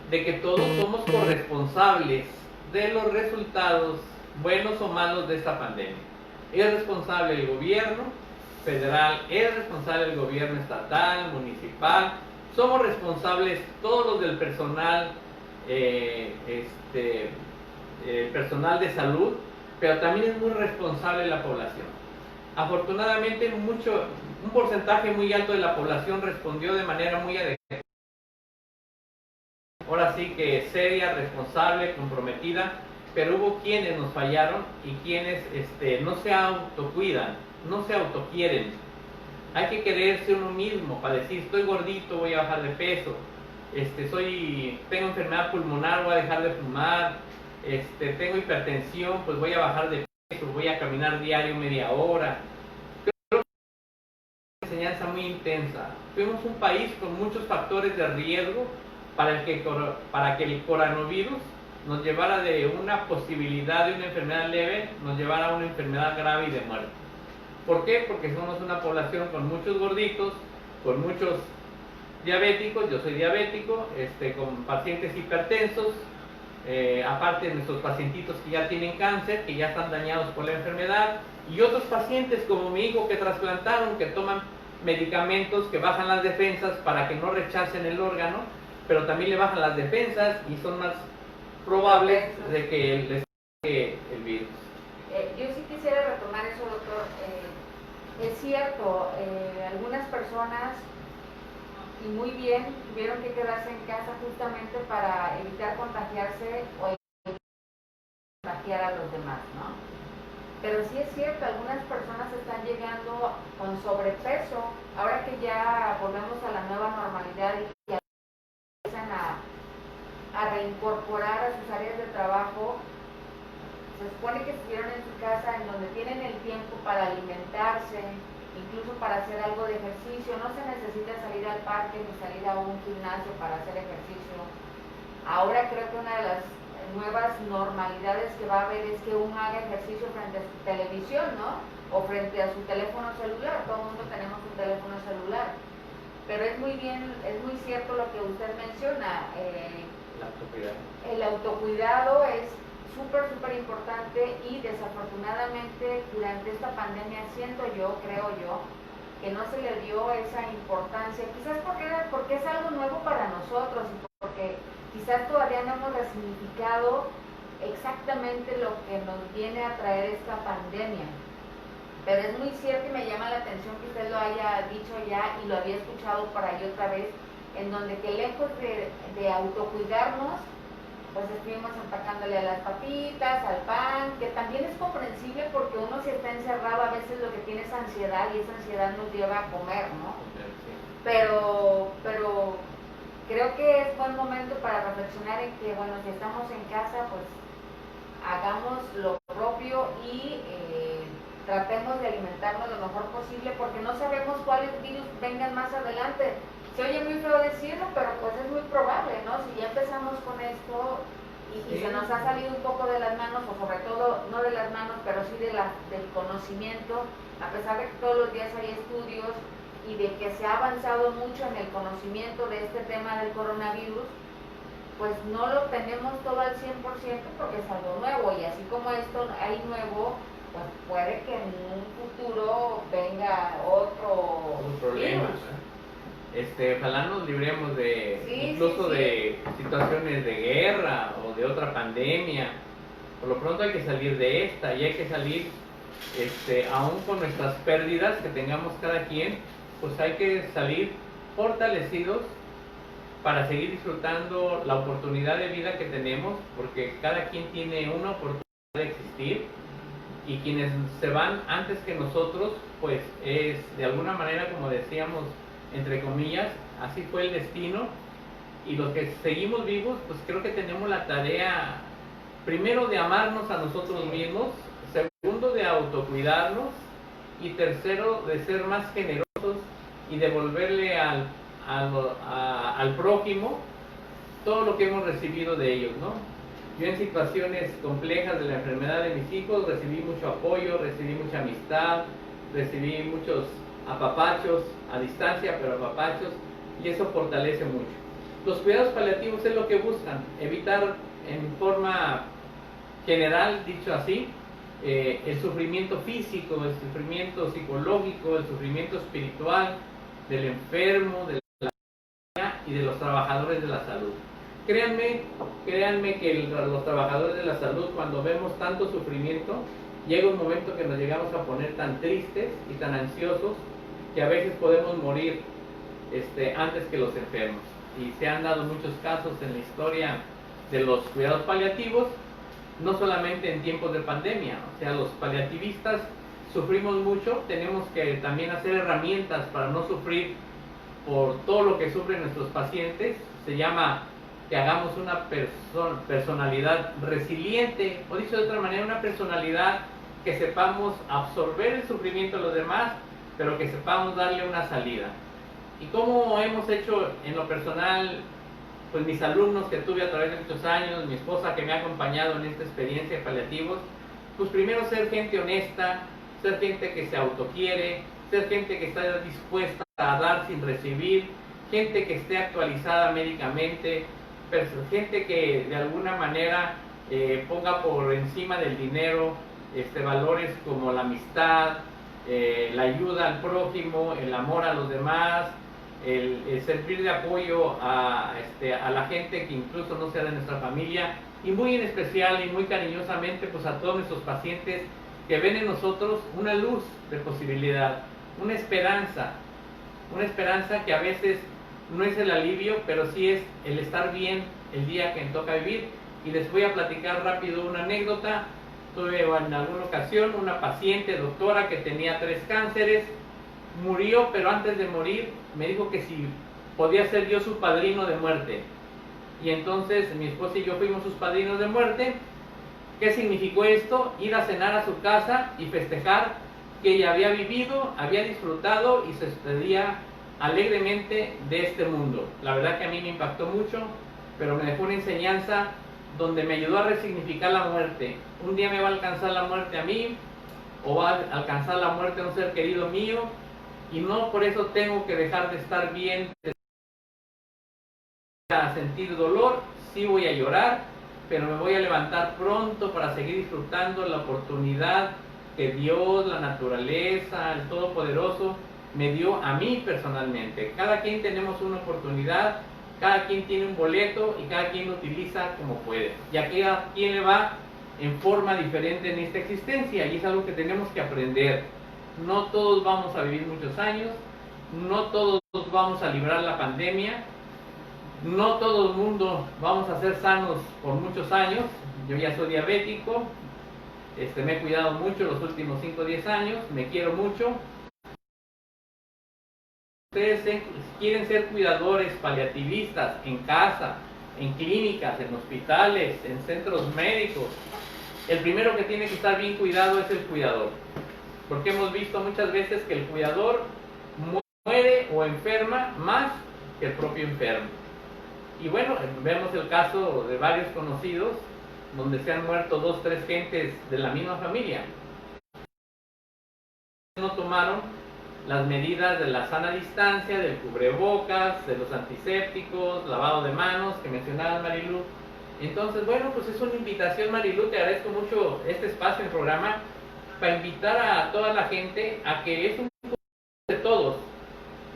De que todos somos corresponsables de los resultados buenos o malos de esta pandemia. Es responsable el gobierno federal, es responsable el gobierno estatal, municipal, somos responsables todos los del personal, personal de salud, pero también es muy responsable la población. Afortunadamente un porcentaje muy alto de la población respondió de manera muy adecuada. Ahora sí que seria, responsable, comprometida, pero hubo quienes nos fallaron y quienes no se autocuidan, no se autoquieren. Hay que quererse uno mismo para decir, estoy gordito, voy a bajar de peso, tengo enfermedad pulmonar, voy a dejar de fumar, tengo hipertensión, pues voy a bajar de peso, voy a caminar diario media hora. Creo que es una enseñanza muy intensa. Fuimos un país con muchos factores de riesgo para que el coronavirus nos llevara de una posibilidad de una enfermedad leve, nos llevara a una enfermedad grave y de muerte. ¿Por qué? Porque somos una población con muchos gorditos, con muchos diabéticos, yo soy diabético, con pacientes hipertensos, aparte de nuestros pacientitos que ya tienen cáncer, que ya están dañados por la enfermedad, y otros pacientes como mi hijo que trasplantaron, que toman medicamentos que bajan las defensas para que no rechacen el órgano, pero también le bajan las defensas y son más probables de que les pegue el virus.
Yo sí quisiera retomar eso, doctor. Es cierto, algunas personas, y muy bien, tuvieron que quedarse en casa justamente para evitar contagiarse o contagiar a los demás, ¿no? Pero sí es cierto, algunas personas están llegando con sobrepeso, ahora que ya volvemos a la nueva normalidad y empiezan a reincorporar a sus áreas de trabajo. Se supone que estuvieron en su casa, en donde tienen el tiempo para alimentarse, incluso para hacer algo de ejercicio. No se necesita salir al parque ni salir a un gimnasio para hacer ejercicio. Ahora creo que una de las nuevas normalidades que va a haber es que uno haga ejercicio frente a su televisión, ¿no? O frente a su teléfono celular. Todo el mundo tenemos un teléfono celular. Pero es muy cierto lo que usted menciona. El autocuidado es súper importante, y desafortunadamente durante esta pandemia creo yo, que no se le dio esa importancia, quizás porque es algo nuevo para nosotros y porque quizás todavía no hemos resignificado exactamente lo que nos viene a traer esta pandemia. Pero es muy cierto y me llama la atención que usted lo haya dicho ya y lo había escuchado por ahí otra vez, en donde que lejos de autocuidarnos, pues estuvimos empacándole a las papitas, al pan, que también es comprensible porque uno si está encerrado a veces lo que tiene es ansiedad y esa ansiedad nos lleva a comer, ¿no? Pero creo que es buen momento para reflexionar en que, bueno, si estamos en casa, pues hagamos lo propio y tratemos de alimentarnos lo mejor posible, porque no sabemos cuáles virus vengan más adelante. Se oye muy feo decirlo, pero pues es muy probable, ¿no? Si ya empezamos con esto y sí, se nos ha salido un poco de las manos, o sobre todo, no de las manos, pero sí del conocimiento, a pesar de que todos los días hay estudios y de que se ha avanzado mucho en el conocimiento de este tema del coronavirus, pues no lo tenemos todo al 100% porque es algo nuevo, y así como esto hay nuevo, pues puede que en un futuro venga otro
problema,
virus.
Ojalá nos libremos de
sí.
de situaciones de guerra o de otra pandemia. Por lo pronto hay que salir de esta, y hay que salir, aún con nuestras pérdidas que tengamos cada quien, pues hay que salir fortalecidos para seguir disfrutando la oportunidad de vida que tenemos, porque cada quien tiene una oportunidad de existir, y quienes se van antes que nosotros, pues es de alguna manera, como decíamos, entre comillas, así fue el destino, y los que seguimos vivos, pues creo que tenemos la tarea, primero, de amarnos a nosotros mismos, segundo, de autocuidarnos, y tercero, de ser más generosos y devolverle al prójimo todo lo que hemos recibido de ellos, ¿no? Yo en situaciones complejas de la enfermedad de mis hijos recibí mucho apoyo, recibí mucha amistad, recibí muchos apapachos, a distancia, pero apapachos, y eso fortalece mucho. Los cuidados paliativos es lo que buscan, evitar en forma general, dicho así, el sufrimiento físico, el sufrimiento psicológico, el sufrimiento espiritual del enfermo, de y de los trabajadores de la salud. Créanme que los trabajadores de la salud, cuando vemos tanto sufrimiento, llega un momento que nos llegamos a poner tan tristes y tan ansiosos que a veces podemos morir antes que los enfermos. Y se han dado muchos casos en la historia de los cuidados paliativos, no solamente en tiempos de pandemia. O sea, los paliativistas sufrimos mucho, tenemos que también hacer herramientas para no sufrir por todo lo que sufren nuestros pacientes. Se llama que hagamos una personalidad resiliente, o dicho de otra manera, una personalidad que sepamos absorber el sufrimiento de los demás, pero que sepamos darle una salida. Y como hemos hecho en lo personal, pues mis alumnos que tuve a través de muchos años, mi esposa que me ha acompañado en esta experiencia de paliativos, pues primero ser gente honesta, ser gente que se autoquiere, ser gente que está dispuesta a dar sin recibir, gente que esté actualizada médicamente, gente que de alguna manera ponga por encima del dinero valores como la amistad, la ayuda al prójimo, el amor a los demás, el servir de apoyo a la gente que incluso no sea de nuestra familia, y muy en especial y muy cariñosamente pues a todos nuestros pacientes que ven en nosotros una luz de posibilidad, una esperanza que a veces no es el alivio, pero sí es el estar bien el día que me toca vivir. Y les voy a platicar rápido una anécdota. Tuve en alguna ocasión una paciente doctora que tenía 3 cánceres, murió, pero antes de morir me dijo que si podía ser yo su padrino de muerte. Y entonces mi esposa y yo fuimos sus padrinos de muerte. ¿Qué significó esto? Ir a cenar a su casa y festejar que ella había vivido, había disfrutado y se despedía alegremente de este mundo. La verdad que a mí me impactó mucho, pero me dejó una enseñanza donde me ayudó a resignificar la muerte. Un día me va a alcanzar la muerte a mí, o va a alcanzar la muerte a un ser querido mío, y no por eso tengo que dejar de estar bien, a sentir dolor. Sí voy a llorar, pero me voy a levantar pronto para seguir disfrutando la oportunidad que Dios, la naturaleza, el Todopoderoso me dio a mí personalmente. Cada quien tenemos una oportunidad, cada quien tiene un boleto y cada quien lo utiliza como puede. Y a cada quien le va en forma diferente en esta existencia, y es algo que tenemos que aprender. No todos vamos a vivir muchos años, no todos vamos a librar la pandemia, no todo el mundo vamos a ser sanos por muchos años. Yo ya soy diabético, me he cuidado mucho los últimos 5 o 10 años, me quiero mucho. Ustedes quieren ser cuidadores paliativistas en casa, en clínicas, en hospitales, en centros médicos, el primero que tiene que estar bien cuidado es el cuidador, porque hemos visto muchas veces que el cuidador muere o enferma más que el propio enfermo. Y bueno, vemos el caso de varios conocidos donde se han muerto 2 o 3 gentes de la misma familia. No tomaron las medidas de la sana distancia, del cubrebocas, de los antisépticos, lavado de manos que mencionaba Marilu. Entonces, bueno, pues es una invitación, Marilu, te agradezco mucho este espacio en el programa para invitar a toda la gente a que es un compromiso de todos,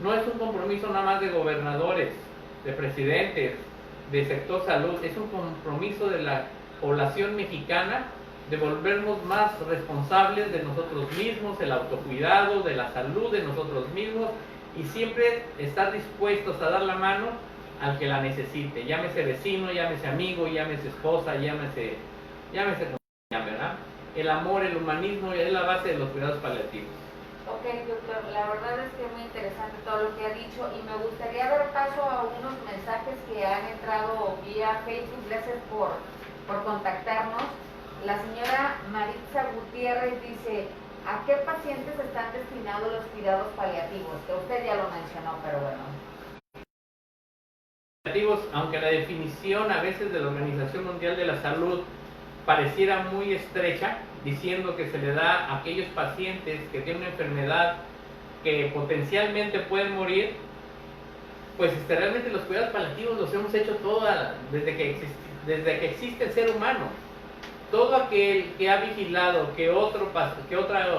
no es un compromiso nada más de gobernadores, de presidentes, de sector salud, es un compromiso de la población mexicana de volvernos más responsables de nosotros mismos, el autocuidado, de la salud de nosotros mismos, y siempre estar dispuestos a dar la mano al que la necesite, llámese vecino, llámese amigo, llámese esposa, llámese como se llame, ¿verdad? El amor, el humanismo es la base de los cuidados paliativos.
Ok, doctor, la verdad es que es muy interesante todo lo que ha dicho y me gustaría dar paso a unos mensajes que han entrado vía Facebook. Gracias por contactarnos. La señora Maritza Gutiérrez dice: ¿a qué pacientes están destinados los cuidados paliativos? Que usted ya lo mencionó, pero bueno.
Aunque la definición a veces de la Organización Mundial de la Salud pareciera muy estrecha, diciendo que se le da a aquellos pacientes que tienen una enfermedad que potencialmente pueden morir, pues realmente los cuidados paliativos los hemos hecho desde que existe el ser humano. Todo aquel que ha vigilado que otro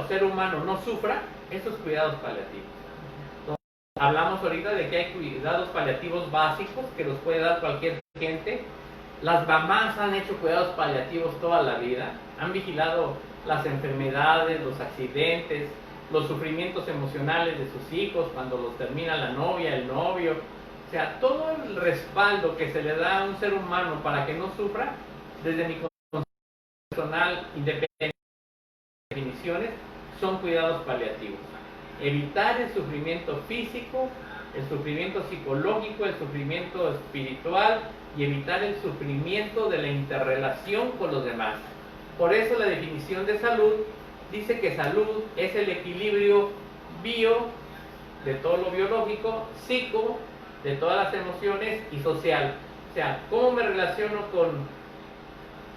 ser humano no sufra, esos cuidados paliativos. Entonces, hablamos ahorita de que hay cuidados paliativos básicos que los puede dar cualquier gente. Las mamás han hecho cuidados paliativos toda la vida, han vigilado las enfermedades, los accidentes, los sufrimientos emocionales de sus hijos cuando los termina la novia, el novio. O sea, todo el respaldo que se le da a un ser humano para que no sufra, desde mi concepto personal, independiente de definiciones, son cuidados paliativos. Evitar el sufrimiento físico, el sufrimiento psicológico, el sufrimiento espiritual, y evitar el sufrimiento de la interrelación con los demás. Por eso la definición de salud dice que salud es el equilibrio bio de todo lo biológico, psico de todas las emociones y social. O sea, ¿cómo me relaciono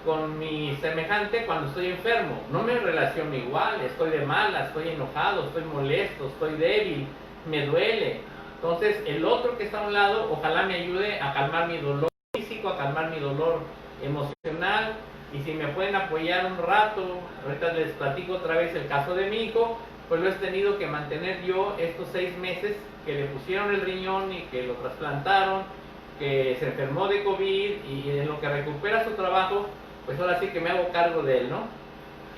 con mi semejante cuando estoy enfermo? No me relaciono igual, estoy de mala, estoy enojado, estoy molesto, estoy débil, me duele. Entonces el otro que está a un lado ojalá me ayude a calmar mi dolor físico, a calmar mi dolor emocional, y si me pueden apoyar un rato, ahorita les platico otra vez el caso de mi hijo, pues lo he tenido que mantener yo estos 6 meses que le pusieron el riñón y que lo trasplantaron, que se enfermó de COVID, y en lo que recupera su trabajo, pues ahora sí que me hago cargo de él, ¿no?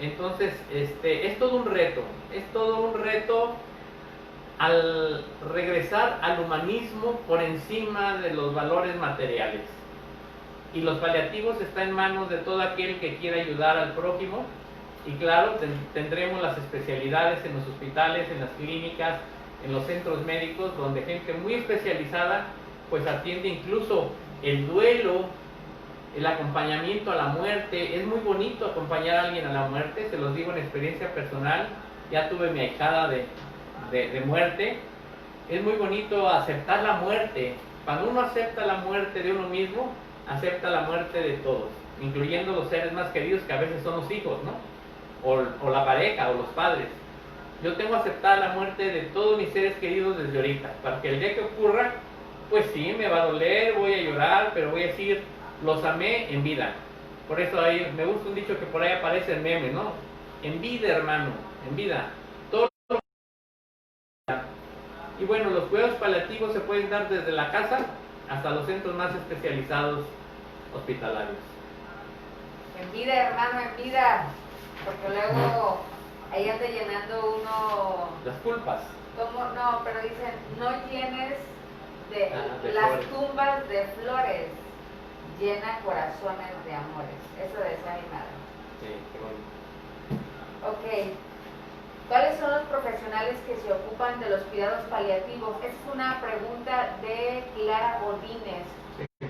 Entonces, es todo un reto al regresar al humanismo por encima de los valores materiales. Y los paliativos están en manos de todo aquel que quiera ayudar al prójimo, y claro, tendremos las especialidades en los hospitales, en las clínicas, en los centros médicos, donde gente muy especializada pues atiende incluso el duelo, el acompañamiento a la muerte. Es muy bonito acompañar a alguien a la muerte, se los digo en experiencia personal, ya tuve mi ahijada de muerte. Es muy bonito aceptar la muerte. Cuando uno acepta la muerte de uno mismo, acepta la muerte de todos, incluyendo los seres más queridos, que a veces son los hijos, ¿no? O la pareja, o los padres. Yo tengo aceptada la muerte de todos mis seres queridos desde ahorita, para que el día que ocurra, pues sí, me va a doler, voy a llorar, pero voy a decir, los amé en vida. Por eso ahí me gusta un dicho que por ahí aparece el meme, ¿no? En vida, hermano, en vida. Todo. Y bueno, los cuidados paliativos se pueden dar desde la casa hasta los centros más especializados hospitalarios.
En vida, hermano, en vida. Porque luego ahí anda llenando uno
las culpas.
¿Cómo? No, pero dicen, no llenes de las
flores.
tumbas de flores, llena corazones de amores. Eso decía mi madre.
Sí, qué bonito.
Ok. ¿Cuáles son los profesionales que se ocupan de los cuidados paliativos? Esa es una pregunta de Clara Godínez.
Sí.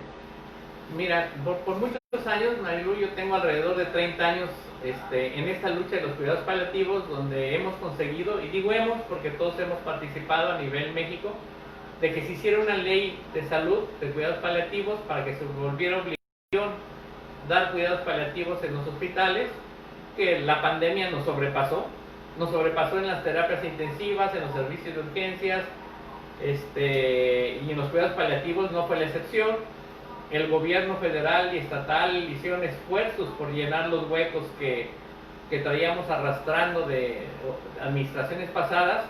Mira, por muchos años, Marilu, yo tengo alrededor de 30 años en esta lucha de los cuidados paliativos, donde hemos conseguido, y digo hemos porque todos hemos participado a nivel México, de que se hiciera una ley de salud de cuidados paliativos para que se volviera obligación dar cuidados paliativos en los hospitales, que la pandemia nos sobrepasó en las terapias intensivas, en los servicios de urgencias, y en los cuidados paliativos no fue la excepción. El gobierno federal y estatal hicieron esfuerzos por llenar los huecos que traíamos arrastrando de administraciones pasadas,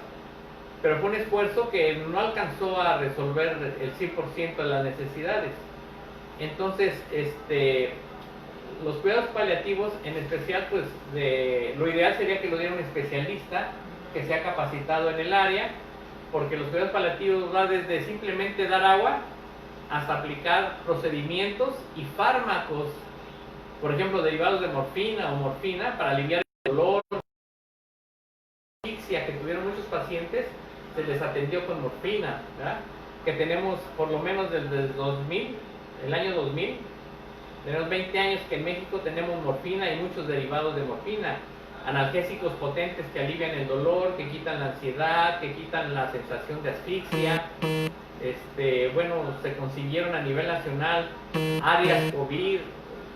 pero fue un esfuerzo que no alcanzó a resolver el 100% de las necesidades. Entonces, los cuidados paliativos, en especial, pues lo ideal sería que lo diera un especialista que sea capacitado en el área, porque los cuidados paliativos va desde simplemente dar agua hasta aplicar procedimientos y fármacos, por ejemplo, derivados de morfina o morfina para aliviar el dolor, asfixia que tuvieron muchos pacientes, se les atendió con morfina, ¿verdad? Que tenemos por lo menos desde el 2000, el año 2000, tenemos 20 años que en México tenemos morfina y muchos derivados de morfina, analgésicos potentes que alivian el dolor, que quitan la ansiedad, que quitan la sensación de asfixia. Bueno, se consiguieron a nivel nacional áreas COVID,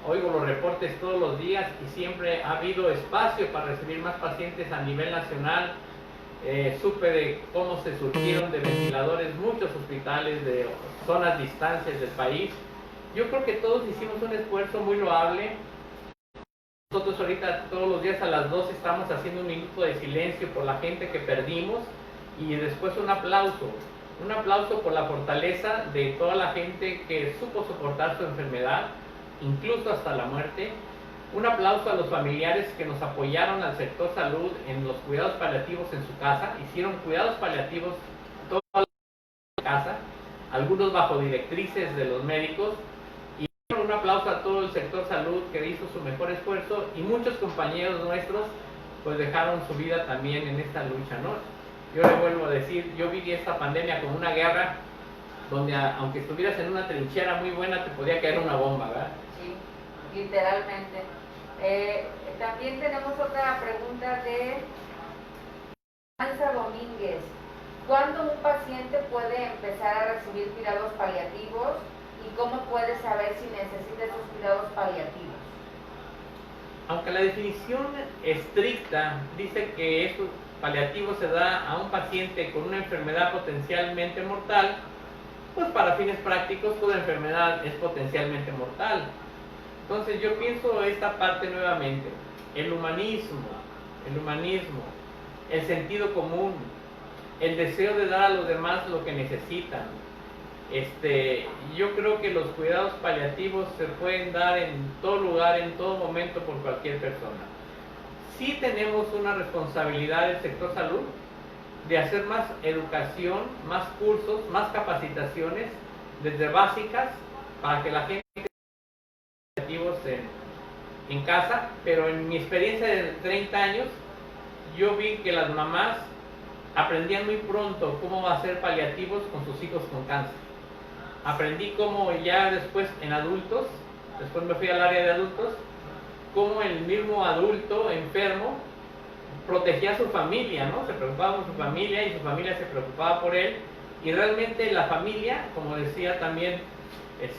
oigo los reportes todos los días y siempre ha habido espacio para recibir más pacientes a nivel nacional. Supe de cómo se surgieron de ventiladores muchos hospitales de zonas distantes del país. Yo creo que todos hicimos un esfuerzo muy loable. Nosotros ahorita todos los días a las 12 estamos haciendo un minuto de silencio por la gente que perdimos y después un aplauso por la fortaleza de toda la gente que supo soportar su enfermedad, incluso hasta la muerte. Un aplauso a los familiares que nos apoyaron al sector salud en los cuidados paliativos en su casa, hicieron cuidados paliativos toda la casa, algunos bajo directrices de los médicos, y un aplauso a todo el sector salud que hizo su mejor esfuerzo, y muchos compañeros nuestros pues dejaron su vida también en esta lucha, ¿no? Yo le vuelvo a decir, yo viví esta pandemia como una guerra donde aunque estuvieras en una trinchera muy buena te podía caer una bomba, ¿verdad?
Sí, literalmente. También tenemos otra pregunta de Anza Domínguez. ¿Cuándo un paciente puede empezar a recibir cuidados paliativos y cómo puede saber si necesita esos cuidados paliativos?
Aunque la definición estricta dice que estos paliativos se da a un paciente con una enfermedad potencialmente mortal, pues para fines prácticos toda enfermedad es potencialmente mortal. Entonces yo pienso esta parte nuevamente, el humanismo, el sentido común, el deseo de dar a los demás lo que necesitan. Yo creo que los cuidados paliativos se pueden dar en todo lugar, en todo momento, por cualquier persona. Sí tenemos una responsabilidad del sector salud de hacer más educación, más cursos, más capacitaciones, desde básicas, para que la gente en casa, pero en mi experiencia de 30 años, yo vi que las mamás aprendían muy pronto cómo hacer paliativos con sus hijos con cáncer. Aprendí cómo ya después en adultos, después me fui al área de adultos, cómo el mismo adulto enfermo protegía a su familia, ¿no? Se preocupaba por su familia y su familia se preocupaba por él, y realmente la familia, como decía también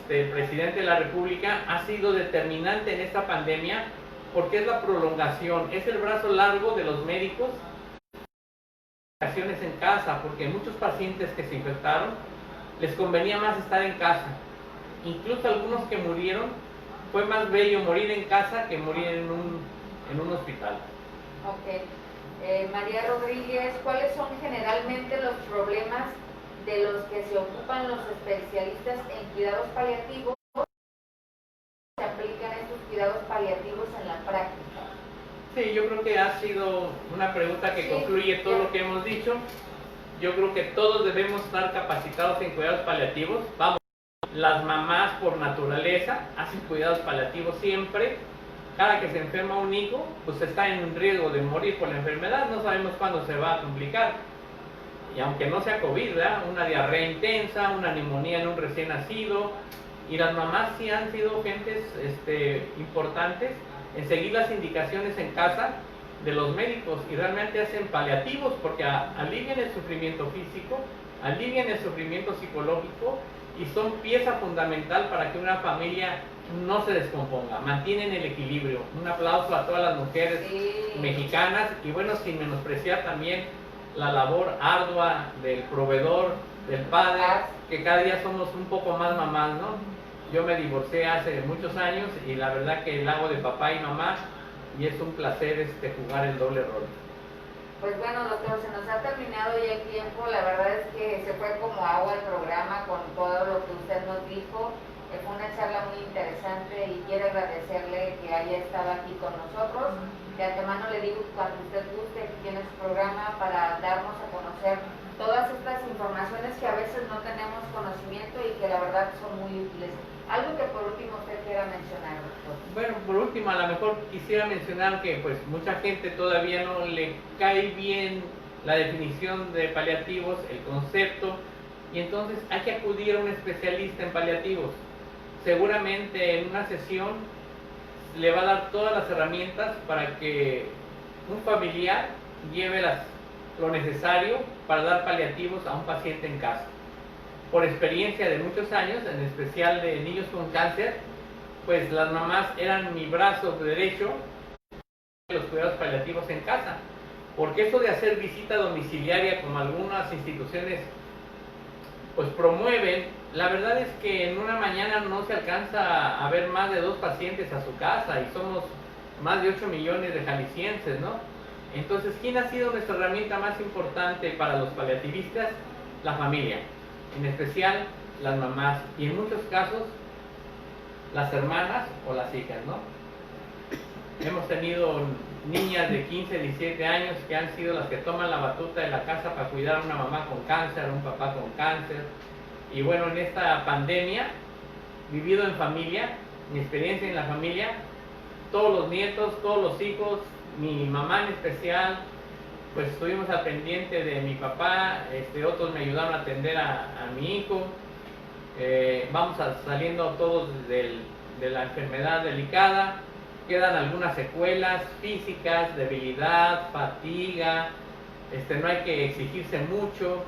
el presidente de la República, ha sido determinante en esta pandemia porque es la prolongación, es el brazo largo de los médicos en casa, porque muchos pacientes que se infectaron les convenía más estar en casa. Incluso algunos que murieron, fue más bello morir en casa que morir en un hospital.
Ok. María Rodríguez, ¿cuáles son generalmente los problemas de los que se ocupan los especialistas en cuidados paliativos? ¿Se aplican estos cuidados paliativos en la práctica?
Sí, yo creo que ha sido una pregunta que concluye todo lo que hemos dicho. Yo creo que todos debemos estar capacitados en cuidados paliativos. Vamos, las mamás por naturaleza hacen cuidados paliativos siempre. Cada que se enferma un hijo, pues está en riesgo de morir por la enfermedad. No sabemos cuándo se va a complicar. Y aunque no sea COVID, ¿verdad? Una diarrea intensa, una neumonía en un recién nacido. Y las mamás sí han sido gentes importantes en seguir las indicaciones en casa de los médicos y realmente hacen paliativos porque alivian el sufrimiento físico, alivian el sufrimiento psicológico y son pieza fundamental para que una familia no se descomponga, mantienen el equilibrio. Un aplauso a todas las mujeres mexicanas y bueno, sin menospreciar también la labor ardua del proveedor, del padre, que cada día somos un poco más mamás, ¿no? Yo me divorcié hace muchos años y la verdad que la hago de papá y mamá y es un placer jugar el doble rol.
Pues bueno, doctor, se nos ha terminado ya el tiempo. La verdad es que se fue como agua el programa con todo lo que usted nos dijo. Fue una charla muy interesante y quiero agradecerle que haya estado aquí con nosotros. De antemano le digo, cuando usted guste, que tiene su programa para darnos a conocer todas estas informaciones que a veces no tenemos conocimiento y que la verdad son muy útiles. Algo que por último usted quiera mencionar, doctor.
Bueno, por último, a lo mejor quisiera mencionar que pues mucha gente todavía no le cae bien la definición de paliativos, el concepto, y entonces hay que acudir a un especialista en paliativos. Seguramente en una sesión le va a dar todas las herramientas para que un familiar lleve lo necesario para dar paliativos a un paciente en casa. Por experiencia de muchos años, en especial de niños con cáncer, pues las mamás eran mi brazo derecho en los cuidados paliativos en casa. Porque eso de hacer visita domiciliaria, como algunas instituciones pues promueven, la verdad es que en una mañana no se alcanza a ver más de 2 pacientes a su casa y somos más de 8 millones de jaliscienses, ¿no? Entonces, ¿quién ha sido nuestra herramienta más importante para los paliativistas? La familia, en especial las mamás y en muchos casos las hermanas o las hijas, ¿no? Hemos tenido niñas de 15, 17 años que han sido las que toman la batuta de la casa para cuidar a una mamá con cáncer, a un papá con cáncer. Y bueno, en esta pandemia, vivido en familia, mi experiencia en la familia, todos los nietos, todos los hijos, mi mamá en especial, pues estuvimos al pendiente de mi papá, otros me ayudaron a atender a mi hijo. Vamos saliendo todos de la enfermedad delicada. Quedan algunas secuelas físicas, debilidad, fatiga, no hay que exigirse mucho,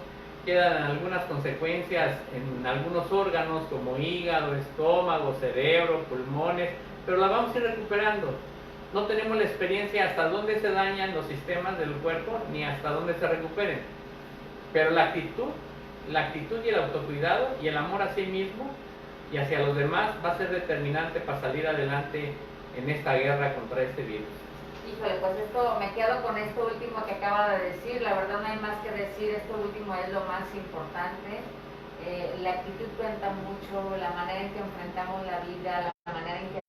quedan algunas consecuencias en algunos órganos como hígado, estómago, cerebro, pulmones, pero la vamos a ir recuperando. No tenemos la experiencia hasta dónde se dañan los sistemas del cuerpo ni hasta dónde se recuperen, pero la actitud y el autocuidado y el amor a sí mismo y hacia los demás va a ser determinante para salir adelante en esta guerra contra este virus.
Híjole, pues me quedo con esto último que acaba de decir. La verdad no hay más que decir, esto último es lo más importante. La actitud cuenta mucho, la manera en que enfrentamos la vida, la manera en que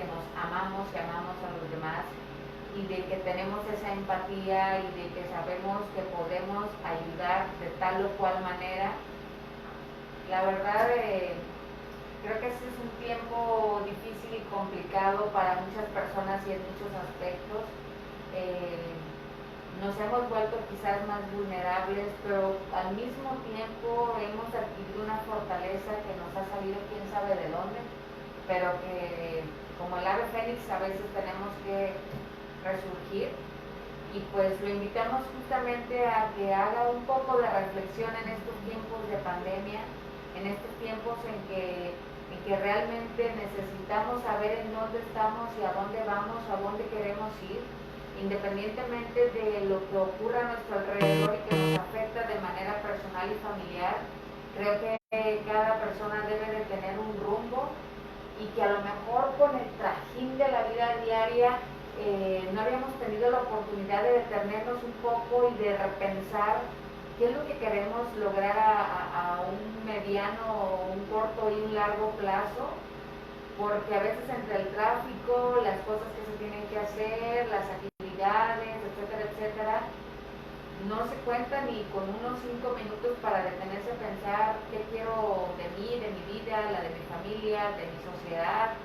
nos amamos y amamos a los demás, y de que tenemos esa empatía y de que sabemos que podemos ayudar de tal o cual manera. La verdad, creo que este es un tiempo difícil y complicado para muchas personas y en muchos aspectos. Nos hemos vuelto quizás más vulnerables, pero al mismo tiempo hemos adquirido una fortaleza que nos ha salido quién sabe de dónde, pero que como el ave fénix a veces tenemos que resurgir. Y pues lo invitamos justamente a que haga un poco de reflexión en estos tiempos de pandemia, en estos tiempos en que realmente necesitamos saber en dónde estamos y a dónde vamos, a dónde queremos ir, independientemente de lo que ocurra a nuestro alrededor y que nos afecta de manera personal y familiar. Creo que cada persona debe de tener un rumbo y que a lo mejor con el trajín de la vida diaria no habíamos tenido la oportunidad de detenernos un poco y de repensar qué es lo que queremos lograr a un mediano, un corto y un largo plazo, porque a veces entre el tráfico, las cosas que se tienen que hacer, las actividades, etcétera, etcétera, no se cuenta ni con unos 5 minutos para detenerse a pensar qué quiero de mí, de mi vida, la de mi familia, de mi sociedad.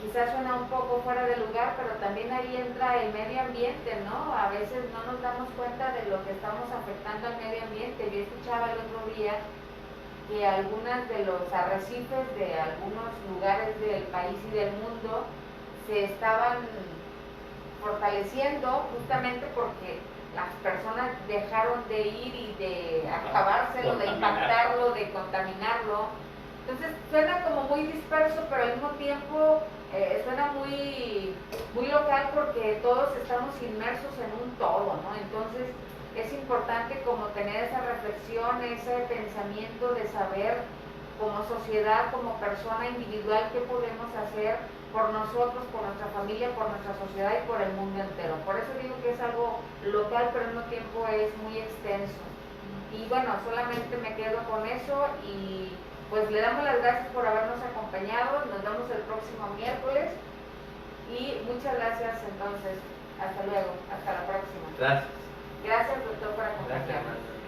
Quizás suena un poco fuera de lugar, pero también ahí entra el medio ambiente, ¿no? A veces no nos damos cuenta de lo que estamos afectando al medio ambiente. Yo escuchaba el otro día que algunos de los arrecifes de algunos lugares del país y del mundo se estaban fortaleciendo justamente porque las personas dejaron de ir y de acabárselo, de impactarlo, de contaminarlo. Entonces suena como muy disperso, pero al mismo tiempo suena muy local porque todos estamos inmersos en un todo, ¿no? Entonces es importante como tener esa reflexión, ese pensamiento de saber como sociedad, como persona individual, qué podemos hacer por nosotros, por nuestra familia, por nuestra sociedad y por el mundo entero. Por eso digo que es algo local, pero al mismo tiempo es muy extenso. Y bueno, solamente me quedo con eso y pues le damos las gracias por habernos acompañado. Nos vemos el próximo miércoles y muchas gracias entonces. Hasta luego, hasta la próxima.
Gracias.
Gracias, doctor, por
Gracias,
acompañarnos.
hermano.